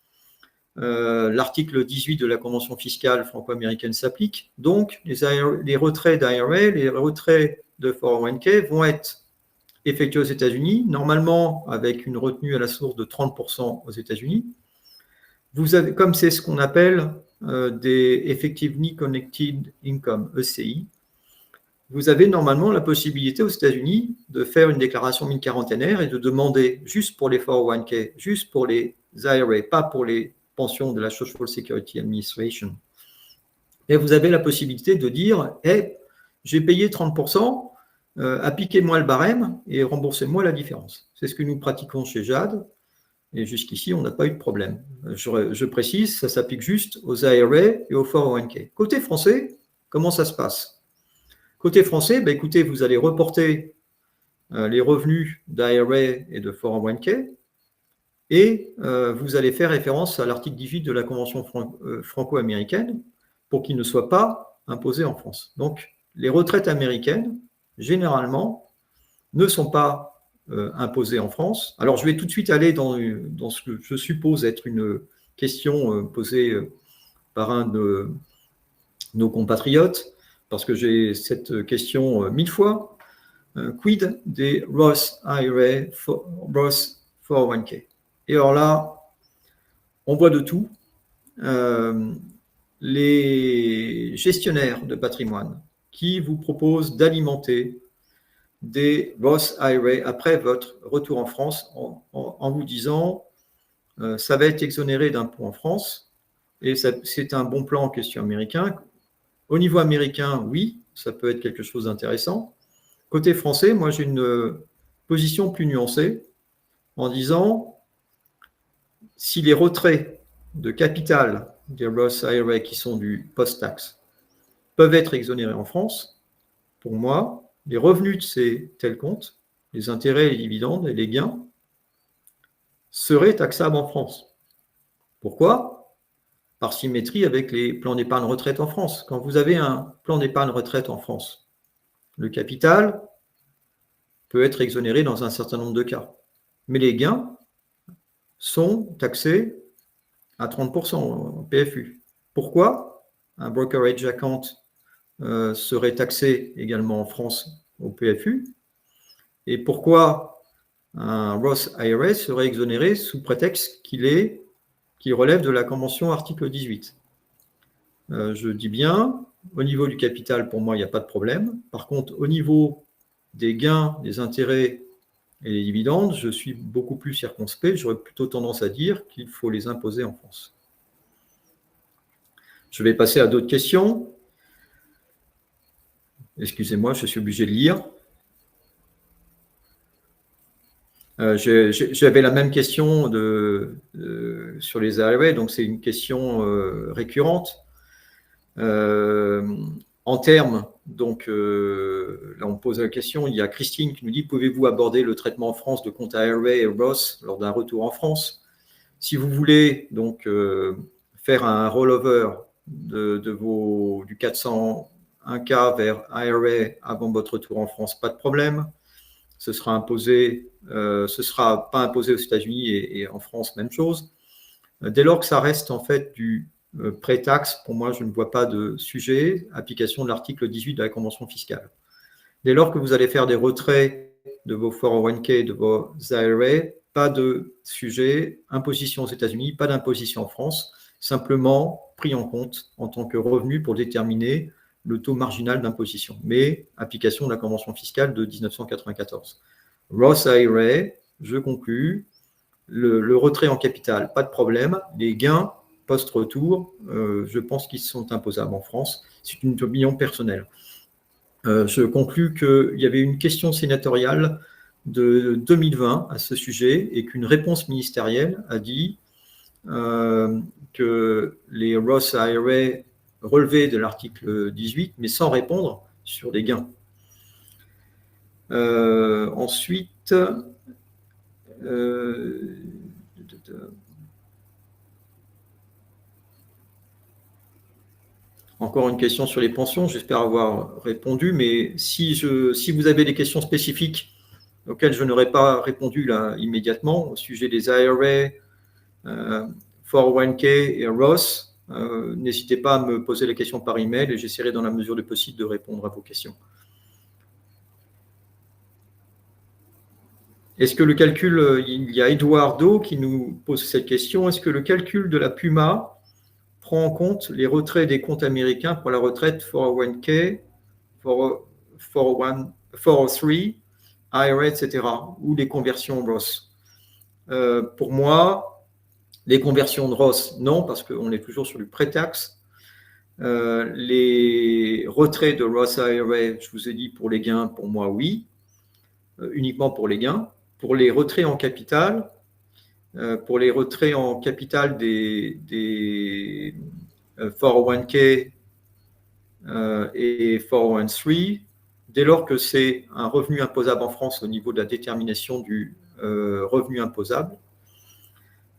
L'article 18 de la Convention fiscale franco-américaine s'applique, donc les retraits d'IRA, les retraits de 401k vont être effectués aux États-Unis, normalement avec une retenue à la source de 30% aux États-Unis. Vous avez, comme c'est ce qu'on appelle des Effectively Connected Income, ECI, vous avez normalement la possibilité aux États-Unis de faire une déclaration mi-quarantenaire et de demander, juste pour les 401k, juste pour les IRA, pas pour les pensions de la Social Security Administration. Et vous avez la possibilité de dire, hey, j'ai payé 30%, appliquez-moi le barème et remboursez-moi la différence. C'est ce que nous pratiquons chez Jade. Et jusqu'ici, on n'a pas eu de problème. Je précise, ça s'applique juste aux IRA et aux 401k. Côté français, comment ça se passe? Côté français, ben écoutez, vous allez reporter les revenus d'IRA et de 401k et vous allez faire référence à l'article 18 de la Convention franco-américaine pour qu'il ne soit pas imposé en France. Donc, les retraites américaines, généralement, ne sont pas imposées en France. Alors, je vais tout de suite aller dans ce que je suppose être une question posée par un de nos compatriotes, parce que j'ai cette question 1000 fois. Quid des Roth IRA, Roth 401k? Et alors là, on voit de tout. Les gestionnaires de patrimoine qui vous proposent d'alimenter des Roth IRA après votre retour en France en vous disant ça va être exonéré d'impôts en France et c'est un bon plan en question américain. Au niveau américain, oui, ça peut être quelque chose d'intéressant. Côté français, moi j'ai une position plus nuancée en disant si les retraits de capital des Roth IRA qui sont du post-tax peuvent être exonérés en France, pour moi, les revenus de ces tels comptes, les intérêts, les dividendes et les gains seraient taxables en France. Pourquoi? Par symétrie avec les plans d'épargne retraite en France. Quand vous avez un plan d'épargne retraite en France, le capital peut être exonéré dans un certain nombre de cas. Mais les gains sont taxés à 30% en PFU. Pourquoi? Un brokerage account serait taxé également en France au PFU. Et pourquoi un Roth IRA serait exonéré sous prétexte qu'il relève de la Convention article 18? Je dis bien, au niveau du capital, pour moi, il n'y a pas de problème. Par contre, au niveau des gains, des intérêts et des dividendes, je suis beaucoup plus circonspect. J'aurais plutôt tendance à dire qu'il faut les imposer en France. Je vais passer à d'autres questions. Excusez-moi, je suis obligé de lire. J'avais la même question sur les IRA, donc c'est une question récurrente. En termes, donc là on pose la question, il y a Christine qui nous dit, pouvez-vous aborder le traitement en France de comptes IRA et Roth lors d'un retour en France? Si vous voulez donc faire un rollover du 401k vers IRA avant votre retour en France, pas de problème. Ce sera pas imposé aux États-Unis et en France, même chose. Dès lors que ça reste en fait du pré-taxe, pour moi, je ne vois pas de sujet, application de l'article 18 de la Convention fiscale. Dès lors que vous allez faire des retraits de vos 401k, de vos IRA, pas de sujet, imposition aux États-Unis, pas d'imposition en France, simplement pris en compte en tant que revenu pour déterminer le taux marginal d'imposition, mais application de la Convention fiscale de 1994. Roth IRA, je conclus, le retrait en capital, pas de problème, les gains post-retour, je pense qu'ils sont imposables en France, c'est une opinion personnelle. Je conclus qu'il y avait une question sénatoriale de 2020 à ce sujet et qu'une réponse ministérielle a dit que les Roth IRA relevaient de l'article 18, mais sans répondre sur les gains. Ensuite, encore une question sur les pensions, j'espère avoir répondu, mais si vous avez des questions spécifiques auxquelles je n'aurais pas répondu là immédiatement, au sujet des IRA, 401k et Roth, n'hésitez pas à me poser les questions par email et j'essaierai dans la mesure du possible de répondre à vos questions. Est-ce que le calcul, il y a Eduardo qui nous pose cette question, est-ce que le calcul de la PUMA prend en compte les retraits des comptes américains pour la retraite 401k, 403, IRA, etc., ou les conversions Roth? Pour moi, les conversions de Roth, non, parce qu'on est toujours sur du pré-taxe. Les retraits de Roth IRA, je vous ai dit pour les gains, pour moi, oui, uniquement pour les gains. Pour les retraits en capital, des 401k et 403, dès lors que c'est un revenu imposable en France au niveau de la détermination du revenu imposable,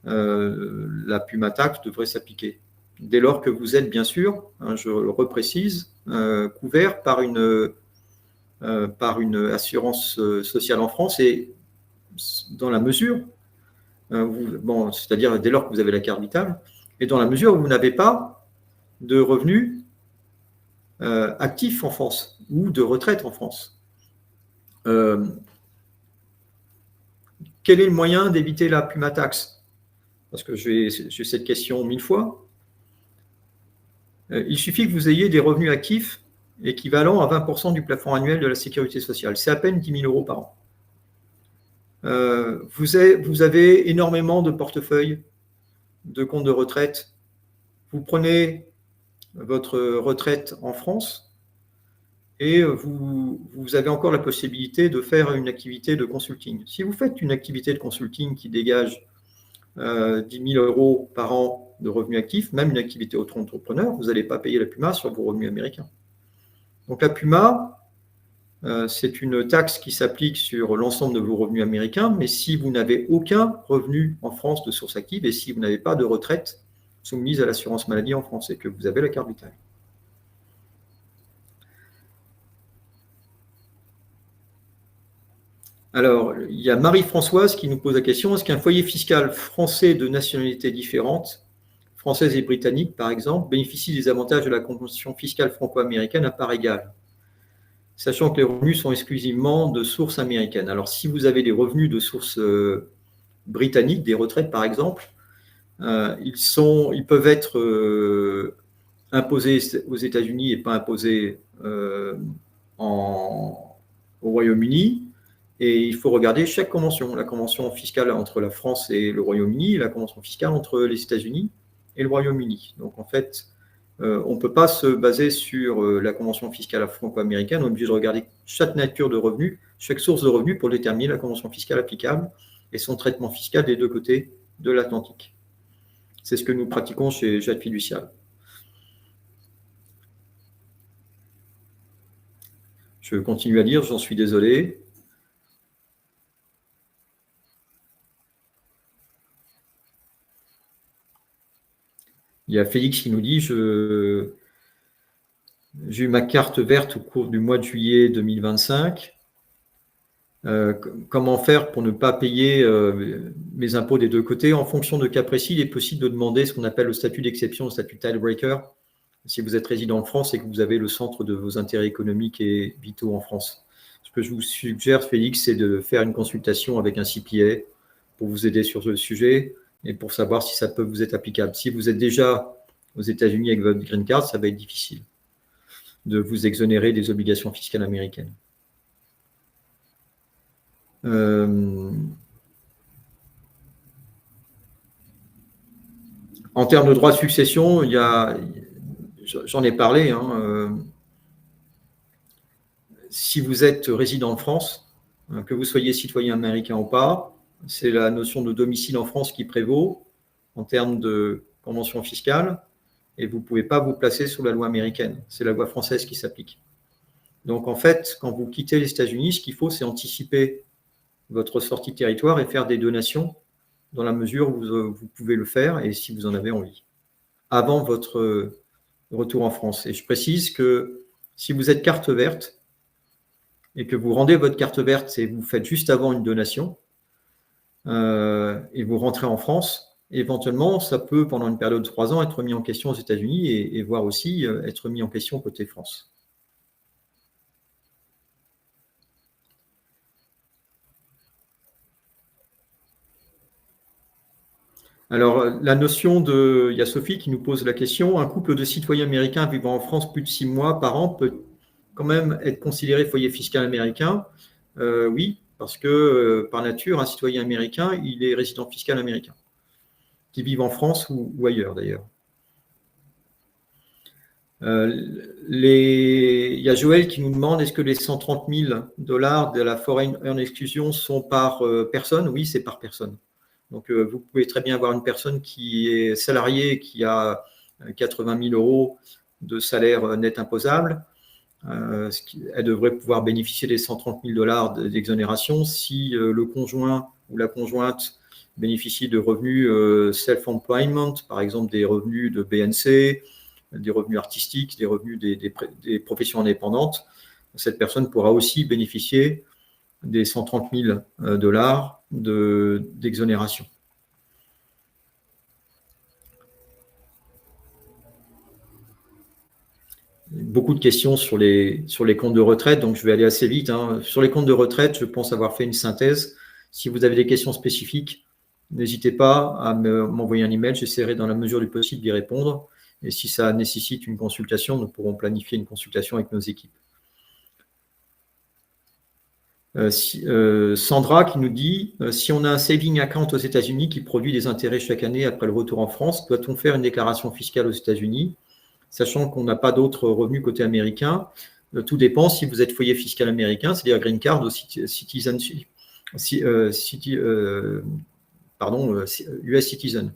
la PUMA taxe devrait s'appliquer. Dès lors que vous êtes, bien sûr, je le reprécise, couvert par une assurance sociale en France et dans la mesure, c'est-à-dire dès lors que vous avez la carte vitale, et dans la mesure où vous n'avez pas de revenus actifs en France ou de retraite en France. Quel est le moyen d'éviter la PUMA taxe? Parce que j'ai cette question 1000 fois. Il suffit que vous ayez des revenus actifs équivalents à 20% du plafond annuel de la sécurité sociale. C'est à peine 10 000 € par an. Vous avez énormément de portefeuilles de comptes de retraite. Vous prenez votre retraite en France et vous avez encore la possibilité de faire une activité de consulting. Si vous faites une activité de consulting qui dégage 10 000 € par an de revenus actifs, même une activité auto-entrepreneur, vous n'allez pas payer la PUMA sur vos revenus américains. Donc la PUMA, c'est une taxe qui s'applique sur l'ensemble de vos revenus américains, mais si vous n'avez aucun revenu en France de source active et si vous n'avez pas de retraite soumise à l'assurance maladie en France et que vous avez la carte vitale. Alors, il y a Marie-Françoise qui nous pose la question, est-ce qu'un foyer fiscal français de nationalité différente, française et britannique par exemple, bénéficie des avantages de la convention fiscale franco-américaine à part égale, sachant que les revenus sont exclusivement de source américaine? Alors, si vous avez des revenus de source britannique, des retraites par exemple, ils peuvent être imposés aux États-Unis et pas imposés au Royaume-Uni. Et il faut regarder chaque convention, la convention fiscale entre la France et le Royaume-Uni, la convention fiscale entre les États-Unis et le Royaume-Uni. Donc en fait, on ne peut pas se baser sur la convention fiscale franco-américaine, on est obligé de regarder chaque nature de revenus, chaque source de revenus pour déterminer la convention fiscale applicable et son traitement fiscal des deux côtés de l'Atlantique. C'est ce que nous pratiquons chez Jade Fiducial. Je continue à lire, j'en suis désolé. Il y a Félix qui nous dit, j'ai eu ma carte verte au cours du mois de juillet 2025. Comment faire pour ne pas payer mes impôts des deux côtés? En fonction de cas précis, il est possible de demander ce qu'on appelle le statut d'exception, le statut tiebreaker, si vous êtes résident en France et que vous avez le centre de vos intérêts économiques et vitaux en France. Ce que je vous suggère, Félix, c'est de faire une consultation avec un CPA pour vous aider sur ce sujet et pour savoir si ça peut vous être applicable. Si vous êtes déjà aux États-Unis avec votre green card, ça va être difficile de vous exonérer des obligations fiscales américaines. En termes de droit de succession, j'en ai parlé. Si vous êtes résident en France, que vous soyez citoyen américain ou pas, c'est la notion de domicile en France qui prévaut en termes de convention fiscale, et vous ne pouvez pas vous placer sous la loi américaine. C'est la loi française qui s'applique. Donc, en fait, quand vous quittez les États-Unis, ce qu'il faut, c'est anticiper votre sortie de territoire et faire des donations dans la mesure où vous pouvez le faire et si vous en avez envie, avant votre retour en France. Et je précise que si vous êtes carte verte et que vous rendez votre carte verte et vous faites juste avant une donation et vous rentrez en France, éventuellement, ça peut, pendant une période de 3 ans, être mis en question aux États-Unis et voire aussi être mis en question côté France. Alors, la notion de... Il y a Sophie qui nous pose la question. Un couple de citoyens américains vivant en France plus de 6 mois par an peut quand même être considéré foyer fiscal américain? Oui, parce que par nature, un citoyen américain, il est résident fiscal américain, qui vive en France ou ailleurs d'ailleurs. Il y a Joël qui nous demande, est-ce que les 130 000 $ de la Foreign Earned Exclusion sont par personne? Oui, c'est par personne. Donc, vous pouvez très bien avoir une personne qui est salariée, qui a 80 000 € de salaire net imposable. Elle devrait pouvoir bénéficier des 130 000 $ d'exonération. Si le conjoint ou la conjointe bénéficie de revenus self-employment, par exemple des revenus de BNC, des revenus artistiques, des revenus des professions indépendantes, cette personne pourra aussi bénéficier des 130 000 $ d'exonération. Beaucoup de questions sur les comptes de retraite, donc je vais aller assez vite. Sur les comptes de retraite, je pense avoir fait une synthèse. Si vous avez des questions spécifiques, n'hésitez pas à m'envoyer un email, j'essaierai dans la mesure du possible d'y répondre. Et si ça nécessite une consultation, nous pourrons planifier une consultation avec nos équipes. Sandra qui nous dit, si on a un saving account aux États-Unis qui produit des intérêts chaque année après le retour en France, doit-on faire une déclaration fiscale aux États-Unis, sachant qu'on n'a pas d'autres revenus côté américain? Tout dépend si vous êtes foyer fiscal américain, c'est-à-dire green card ou citizenship, US citizen.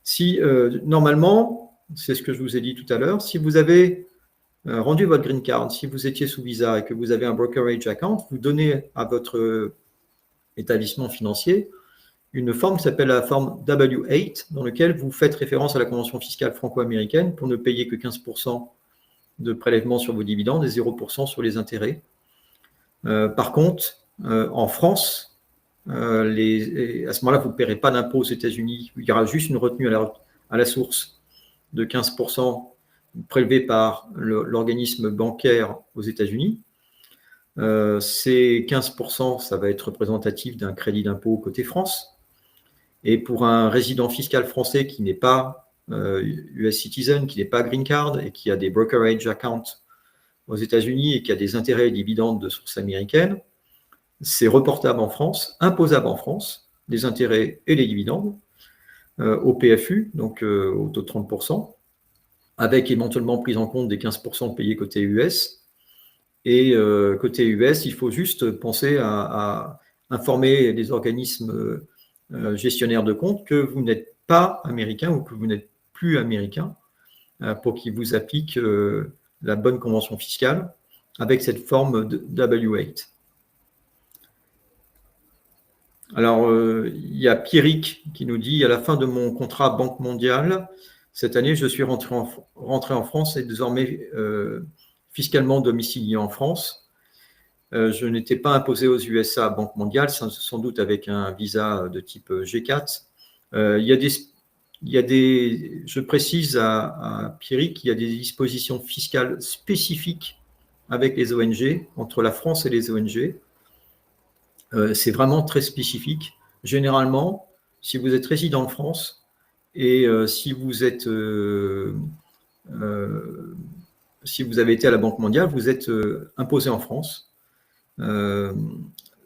Si, normalement, c'est ce que je vous ai dit tout à l'heure, si vous avez rendu votre green card, si vous étiez sous visa et que vous avez un brokerage account, vous donnez à votre établissement financier une forme qui s'appelle la forme W8, dans laquelle vous faites référence à la convention fiscale franco-américaine pour ne payer que 15% de prélèvement sur vos dividendes et 0% sur les intérêts. Par contre, en France, à ce moment-là, vous ne paierez pas d'impôt aux États-Unis. Il y aura juste une retenue à la source de 15% prélevé par l'organisme bancaire aux États-Unis. Ces 15%, ça va être représentatif d'un crédit d'impôt côté France. Et pour un résident fiscal français qui n'est pas US citizen, qui n'est pas green card et qui a des brokerage accounts aux États-Unis et qui a des intérêts et dividendes de source américaine, c'est reportable en France, imposable en France, les intérêts et les dividendes, au PFU, donc au taux de 30%, avec éventuellement prise en compte des 15% payés côté US. Et côté US, il faut juste penser à informer les organismes gestionnaires de compte que vous n'êtes pas américain ou que vous n'êtes plus américain pour qu'ils vous appliquent la bonne convention fiscale avec cette forme de W8. Alors, il y a Pierrick qui nous dit, à la fin de mon contrat Banque mondiale, cette année, je suis rentré en France et désormais fiscalement domicilié en France. Je n'étais pas imposé aux USA, Banque mondiale, sans doute avec un visa de type G4. Je précise à Pierrick qu'il y a des dispositions fiscales spécifiques avec les ONG, entre la France et les ONG. C'est vraiment très spécifique. Généralement, si vous êtes résident en France et si vous avez été à la Banque mondiale, vous êtes imposé en France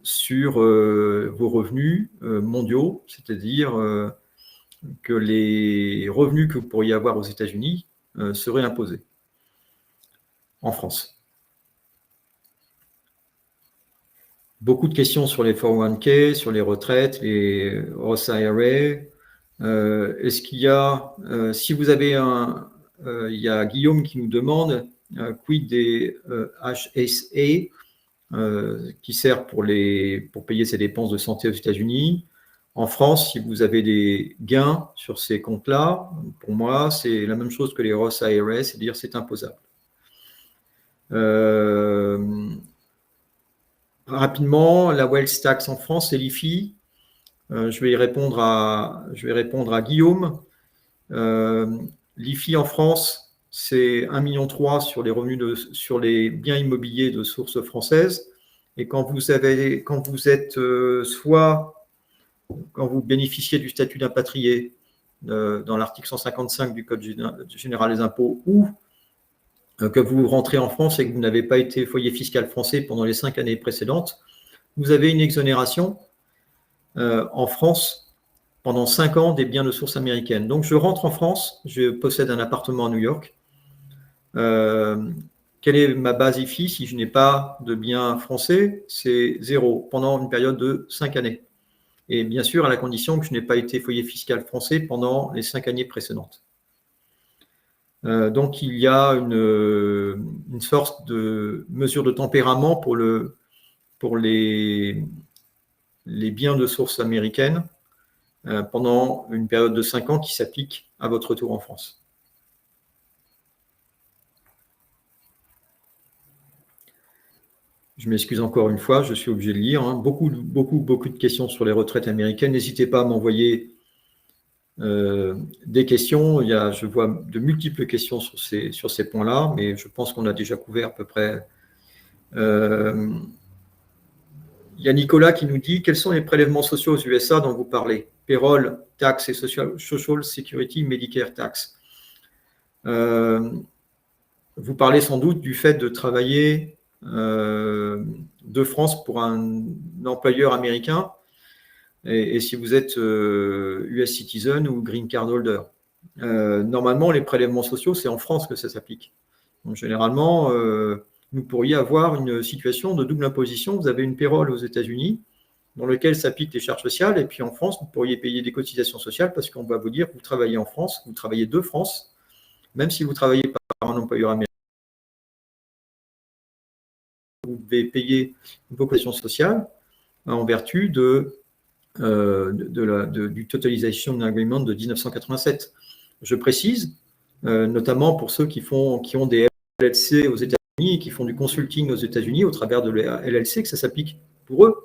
sur vos revenus mondiaux, c'est-à-dire que les revenus que vous pourriez avoir aux États-Unis seraient imposés en France. Beaucoup de questions sur les 401k, sur les retraites, les Roth IRA. Est-ce qu'il y a, si vous avez il y a Guillaume qui nous demande quid des HSA qui sert pour payer ses dépenses de santé aux États-Unis. En France, si vous avez des gains sur ces comptes-là, pour moi, c'est la même chose que les Roth IRA, c'est-à-dire c'est imposable. Rapidement, la wealth tax en France, c'est l'IFI. Je vais répondre à Guillaume. L'IFI en France, c'est 1,3 million sur les revenus sur les biens immobiliers de source française. Et quand vous bénéficiez du statut d'impatrié dans l'article 155 du Code général des impôts ou que vous rentrez en France et que vous n'avez pas été foyer fiscal français pendant les 5 années précédentes, vous avez une exonération en France pendant 5 ans des biens de source américaine. Donc, je rentre en France, je possède un appartement à New York. Quelle est ma base IFI si je n'ai pas de biens français? C'est 0 pendant une période de 5 années. Et bien sûr, à la condition que je n'ai pas été foyer fiscal français pendant les 5 années précédentes. Donc, il y a une sorte de mesure de tempérament pour les biens de source américaine pendant une période de 5 ans qui s'applique à votre retour en France. Je m'excuse encore une fois, je suis obligé de lire. Beaucoup de questions sur les retraites américaines. N'hésitez pas à m'envoyer des questions. Je vois de multiples questions sur ces points-là, mais je pense qu'on a déjà couvert à peu près. Il y a Nicolas qui nous dit quels sont les prélèvements sociaux aux USA dont vous parlez? Payroll tax et Social Security Medicare tax. Vous parlez sans doute du fait de travailler de France pour un employeur américain et si vous êtes US citizen ou green card holder. Normalement, les prélèvements sociaux, c'est en France que ça s'applique. Donc, généralement, vous pourriez avoir une situation de double imposition. Vous avez une payroll aux États-Unis dans lequel s'appliquent les charges sociales et puis en France, vous pourriez payer des cotisations sociales parce qu'on va vous dire que vous travaillez en France, vous travaillez de France, même si vous travaillez par un employeur américain. Vous devez payer vos cotisations sociales en vertu du Totalization Agreement de 1987. Je précise, notamment pour ceux qui ont des LLC aux États-Unis et qui font du consulting aux États-Unis au travers de la LLC, que ça s'applique pour eux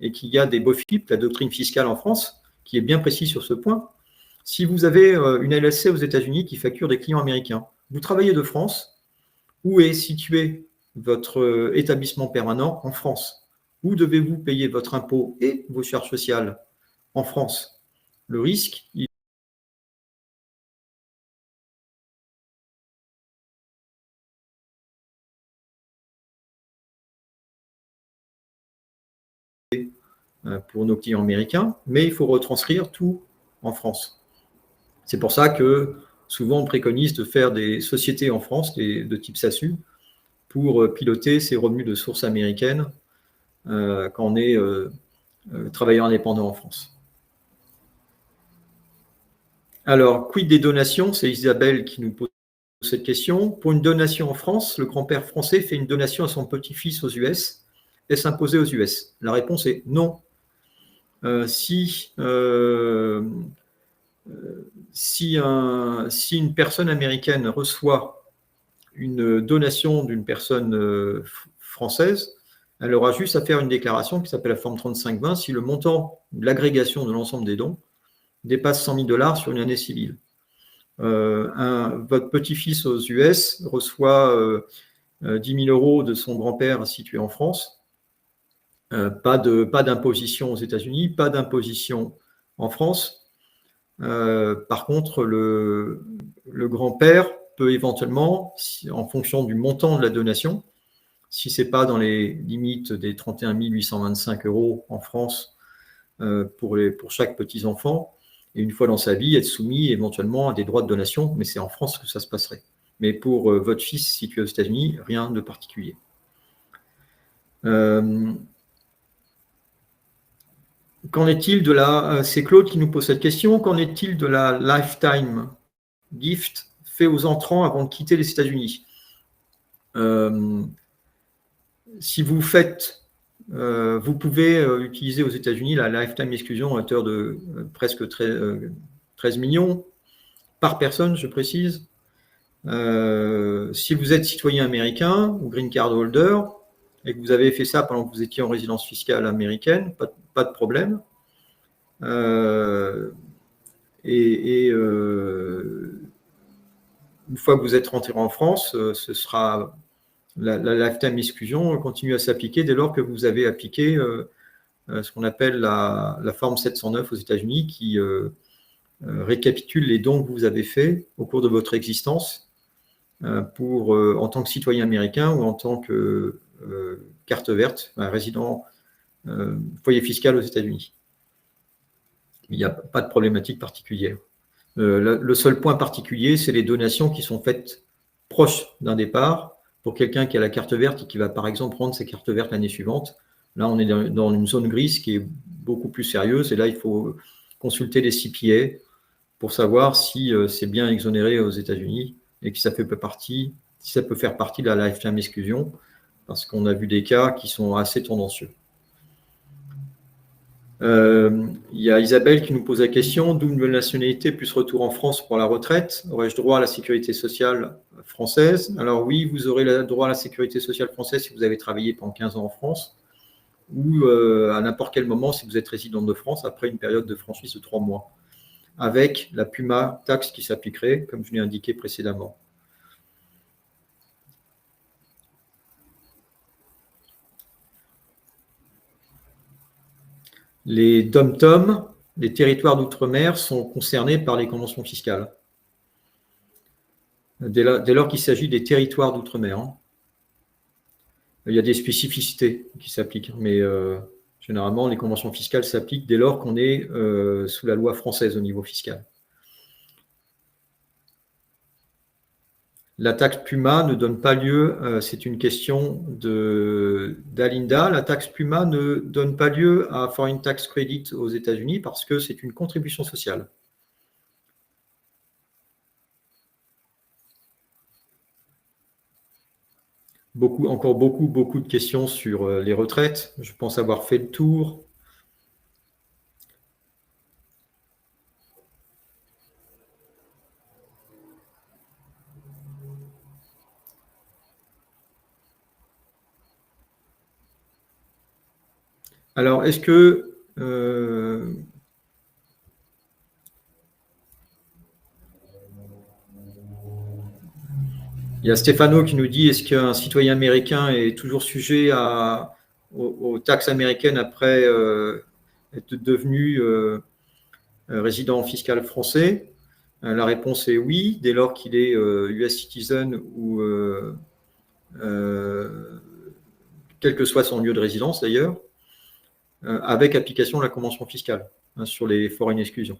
et qu'il y a des BOFIP, la doctrine fiscale en France, qui est bien précise sur ce point. Si vous avez une LLC aux États-Unis qui facture des clients américains, vous travaillez de France, où est situé votre établissement permanent? En France. Où devez-vous payer votre impôt et vos charges sociales? En France. Le risque, pour nos clients américains, mais il faut retranscrire tout en France. C'est pour ça que souvent on préconise de faire des sociétés en France, de type SASU, pour piloter ces revenus de source américaine quand on est travailleur indépendant en France. Alors, quid des donations? C'est Isabelle qui nous pose cette question. Pour une donation en France, le grand-père français fait une donation à son petit-fils aux US. Est-ce imposé aux US? La réponse est non. Si une personne américaine reçoit une donation d'une personne française, elle aura juste à faire une déclaration qui s'appelle la forme 3520 si le montant de l'agrégation de l'ensemble des dons dépasse 100 000 $ sur une année civile. Votre petit-fils aux US reçoit 10 000 € de son grand-père situé en France. Pas d'imposition aux États-Unis, pas d'imposition en France. Par contre, le grand-père peut éventuellement, en fonction du montant de la donation, si ce n'est pas dans les limites des 31 825 € en France pour chaque petit-enfant, et une fois dans sa vie, être soumis éventuellement à des droits de donation, mais c'est en France que ça se passerait. Mais pour votre fils situé aux États-Unis, rien de particulier. Qu'en est-il de la... C'est Claude qui nous pose cette question. Qu'en est-il de la lifetime gift fait aux entrants avant de quitter les États-Unis? Si vous faites... vous pouvez utiliser aux États-Unis la lifetime exclusion à hauteur de presque 13 millions par personne, je précise. Si vous êtes citoyen américain ou green card holder et que vous avez fait ça pendant que vous étiez en résidence fiscale américaine, pas de problème. Une fois que vous êtes rentré en France, ce sera la lifetime exclusion continue à s'appliquer dès lors que vous avez appliqué ce qu'on appelle la forme 709 aux États-Unis qui récapitule les dons que vous avez faits au cours de votre existence en tant que citoyen américain ou en tant que carte verte, résident foyer fiscal aux États-Unis. Il n'y a pas de problématique particulière. Le seul point particulier, c'est les donations qui sont faites proches d'un départ. Pour quelqu'un qui a la carte verte et qui va par exemple prendre sa carte verte l'année suivante, là on est dans une zone grise qui est beaucoup plus sérieuse et là il faut consulter les CPA pour savoir si c'est bien exonéré aux États-Unis et que ça fait partie, si ça peut faire partie de la lifetime exclusion, parce qu'on a vu des cas qui sont assez tendancieux. Il y a Isabelle qui nous pose la question, double nationalité plus retour en France pour la retraite, aurais-je droit à la sécurité sociale française? Alors oui, vous aurez le droit à la sécurité sociale française si vous avez travaillé pendant 15 ans en France, ou à n'importe quel moment si vous êtes résident de France après une période de franchise de 3 mois, avec la PUMA taxe qui s'appliquerait, comme je l'ai indiqué précédemment. Les DOM-TOM, les territoires d'outre-mer, sont concernés par les conventions fiscales. Dès lors qu'il s'agit des territoires d'outre-mer. Hein. Il y a des spécificités qui s'appliquent, mais généralement, les conventions fiscales s'appliquent dès lors qu'on est sous la loi française au niveau fiscal. La taxe PUMA ne donne pas lieu, c'est une question d'Alinda, la taxe PUMA ne donne pas lieu à Foreign Tax Credit aux États-Unis parce que c'est une contribution sociale. Encore beaucoup de questions sur les retraites. Je pense avoir fait le tour. Alors, est-ce que il y a Stéphano qui nous dit, est-ce qu'un citoyen américain est toujours sujet aux taxes américaines après être devenu résident fiscal français? La réponse est oui, dès lors qu'il est US citizen ou quel que soit son lieu de résidence d'ailleurs, avec application de la convention fiscale sur les foreign exclusions.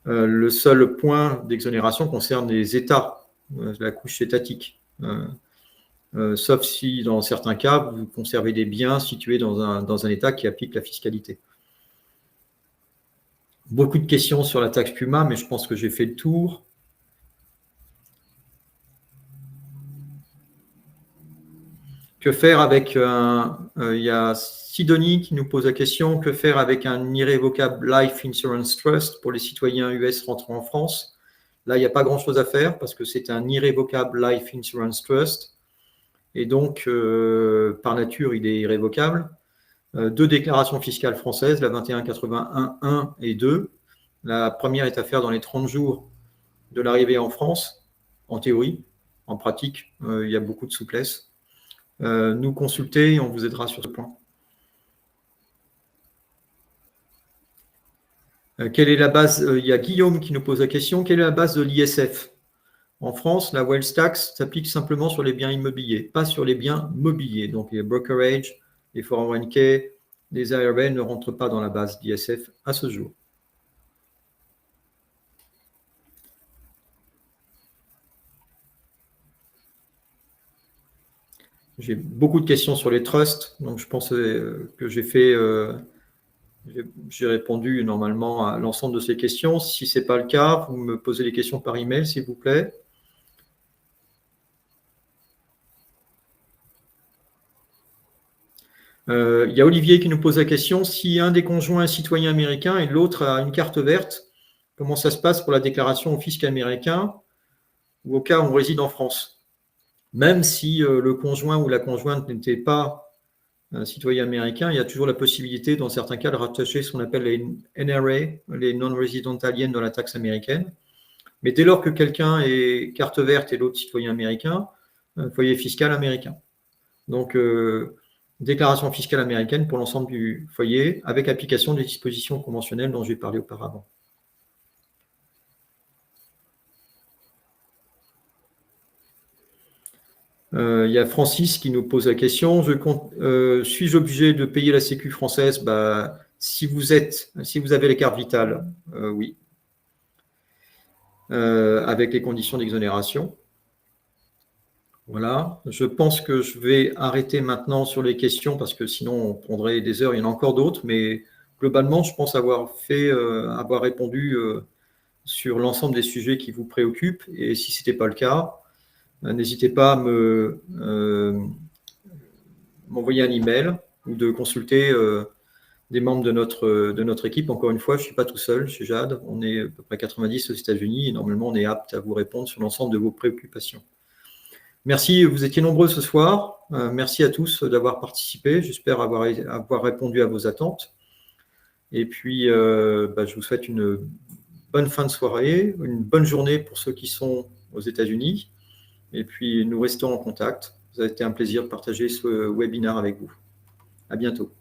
Le seul point d'exonération concerne les États, la couche étatique. Sauf si, dans certains cas, vous conservez des biens situés dans un État qui applique la fiscalité. Beaucoup de questions sur la taxe PUMA, mais je pense que j'ai fait le tour. Que faire avec il y a Sidonie qui nous pose la question, que faire avec un irrévocable Life Insurance Trust pour les citoyens US rentrant en France? Là, il n'y a pas grand-chose à faire parce que c'est un irrévocable Life Insurance Trust. et donc, par nature, il est irrévocable. 2 déclarations fiscales françaises, la 2181-1 et 2. La première est à faire dans les 30 jours de l'arrivée en France, en théorie. En pratique, il y a beaucoup de souplesse. Nous consulter et on vous aidera sur ce point. Quelle est la base? Il y a Guillaume qui nous pose la question. Quelle est la base de l'ISF? En France, la wealth tax s'applique simplement sur les biens immobiliers, pas sur les biens mobiliers. Donc, les brokerage, les 401k, les IRA ne rentrent pas dans la base d'ISF à ce jour. J'ai beaucoup de questions sur les trusts, donc je pense que j'ai répondu normalement à l'ensemble de ces questions. Si ce n'est pas le cas, vous me posez les questions par email, s'il vous plaît. Il y a Olivier qui nous pose la question, si un des conjoints est citoyen américain et l'autre a une carte verte, comment ça se passe pour la déclaration au fisc américain ou au cas où on réside en France? Même si le conjoint ou la conjointe n'était pas un citoyen américain, il y a toujours la possibilité, dans certains cas, de rattacher ce qu'on appelle les NRA, les non-resident aliens dans la taxe américaine. Mais dès lors que quelqu'un est carte verte et l'autre citoyen américain, foyer fiscal américain. Donc, déclaration fiscale américaine pour l'ensemble du foyer, avec application des dispositions conventionnelles dont j'ai parlé auparavant. Il y a Francis qui nous pose la question. Suis-je obligé de payer la Sécu française? Si vous avez les cartes vitales, oui. Avec les conditions d'exonération. Voilà. Je pense que je vais arrêter maintenant sur les questions parce que sinon on prendrait des heures. Il y en a encore d'autres, mais globalement, je pense avoir répondu sur l'ensemble des sujets qui vous préoccupent. Et si ce n'était pas le cas, n'hésitez pas à m'envoyer un email ou de consulter des membres de notre équipe. Encore une fois, je ne suis pas tout seul chez Jade. On est à peu près 90 aux États-Unis et normalement, on est apte à vous répondre sur l'ensemble de vos préoccupations. Merci, vous étiez nombreux ce soir. Merci à tous d'avoir participé. J'espère avoir répondu à vos attentes. Et puis, je vous souhaite une bonne fin de soirée, une bonne journée pour ceux qui sont aux États-Unis. Et puis, nous restons en contact. Ça a été un plaisir de partager ce webinaire avec vous. À bientôt.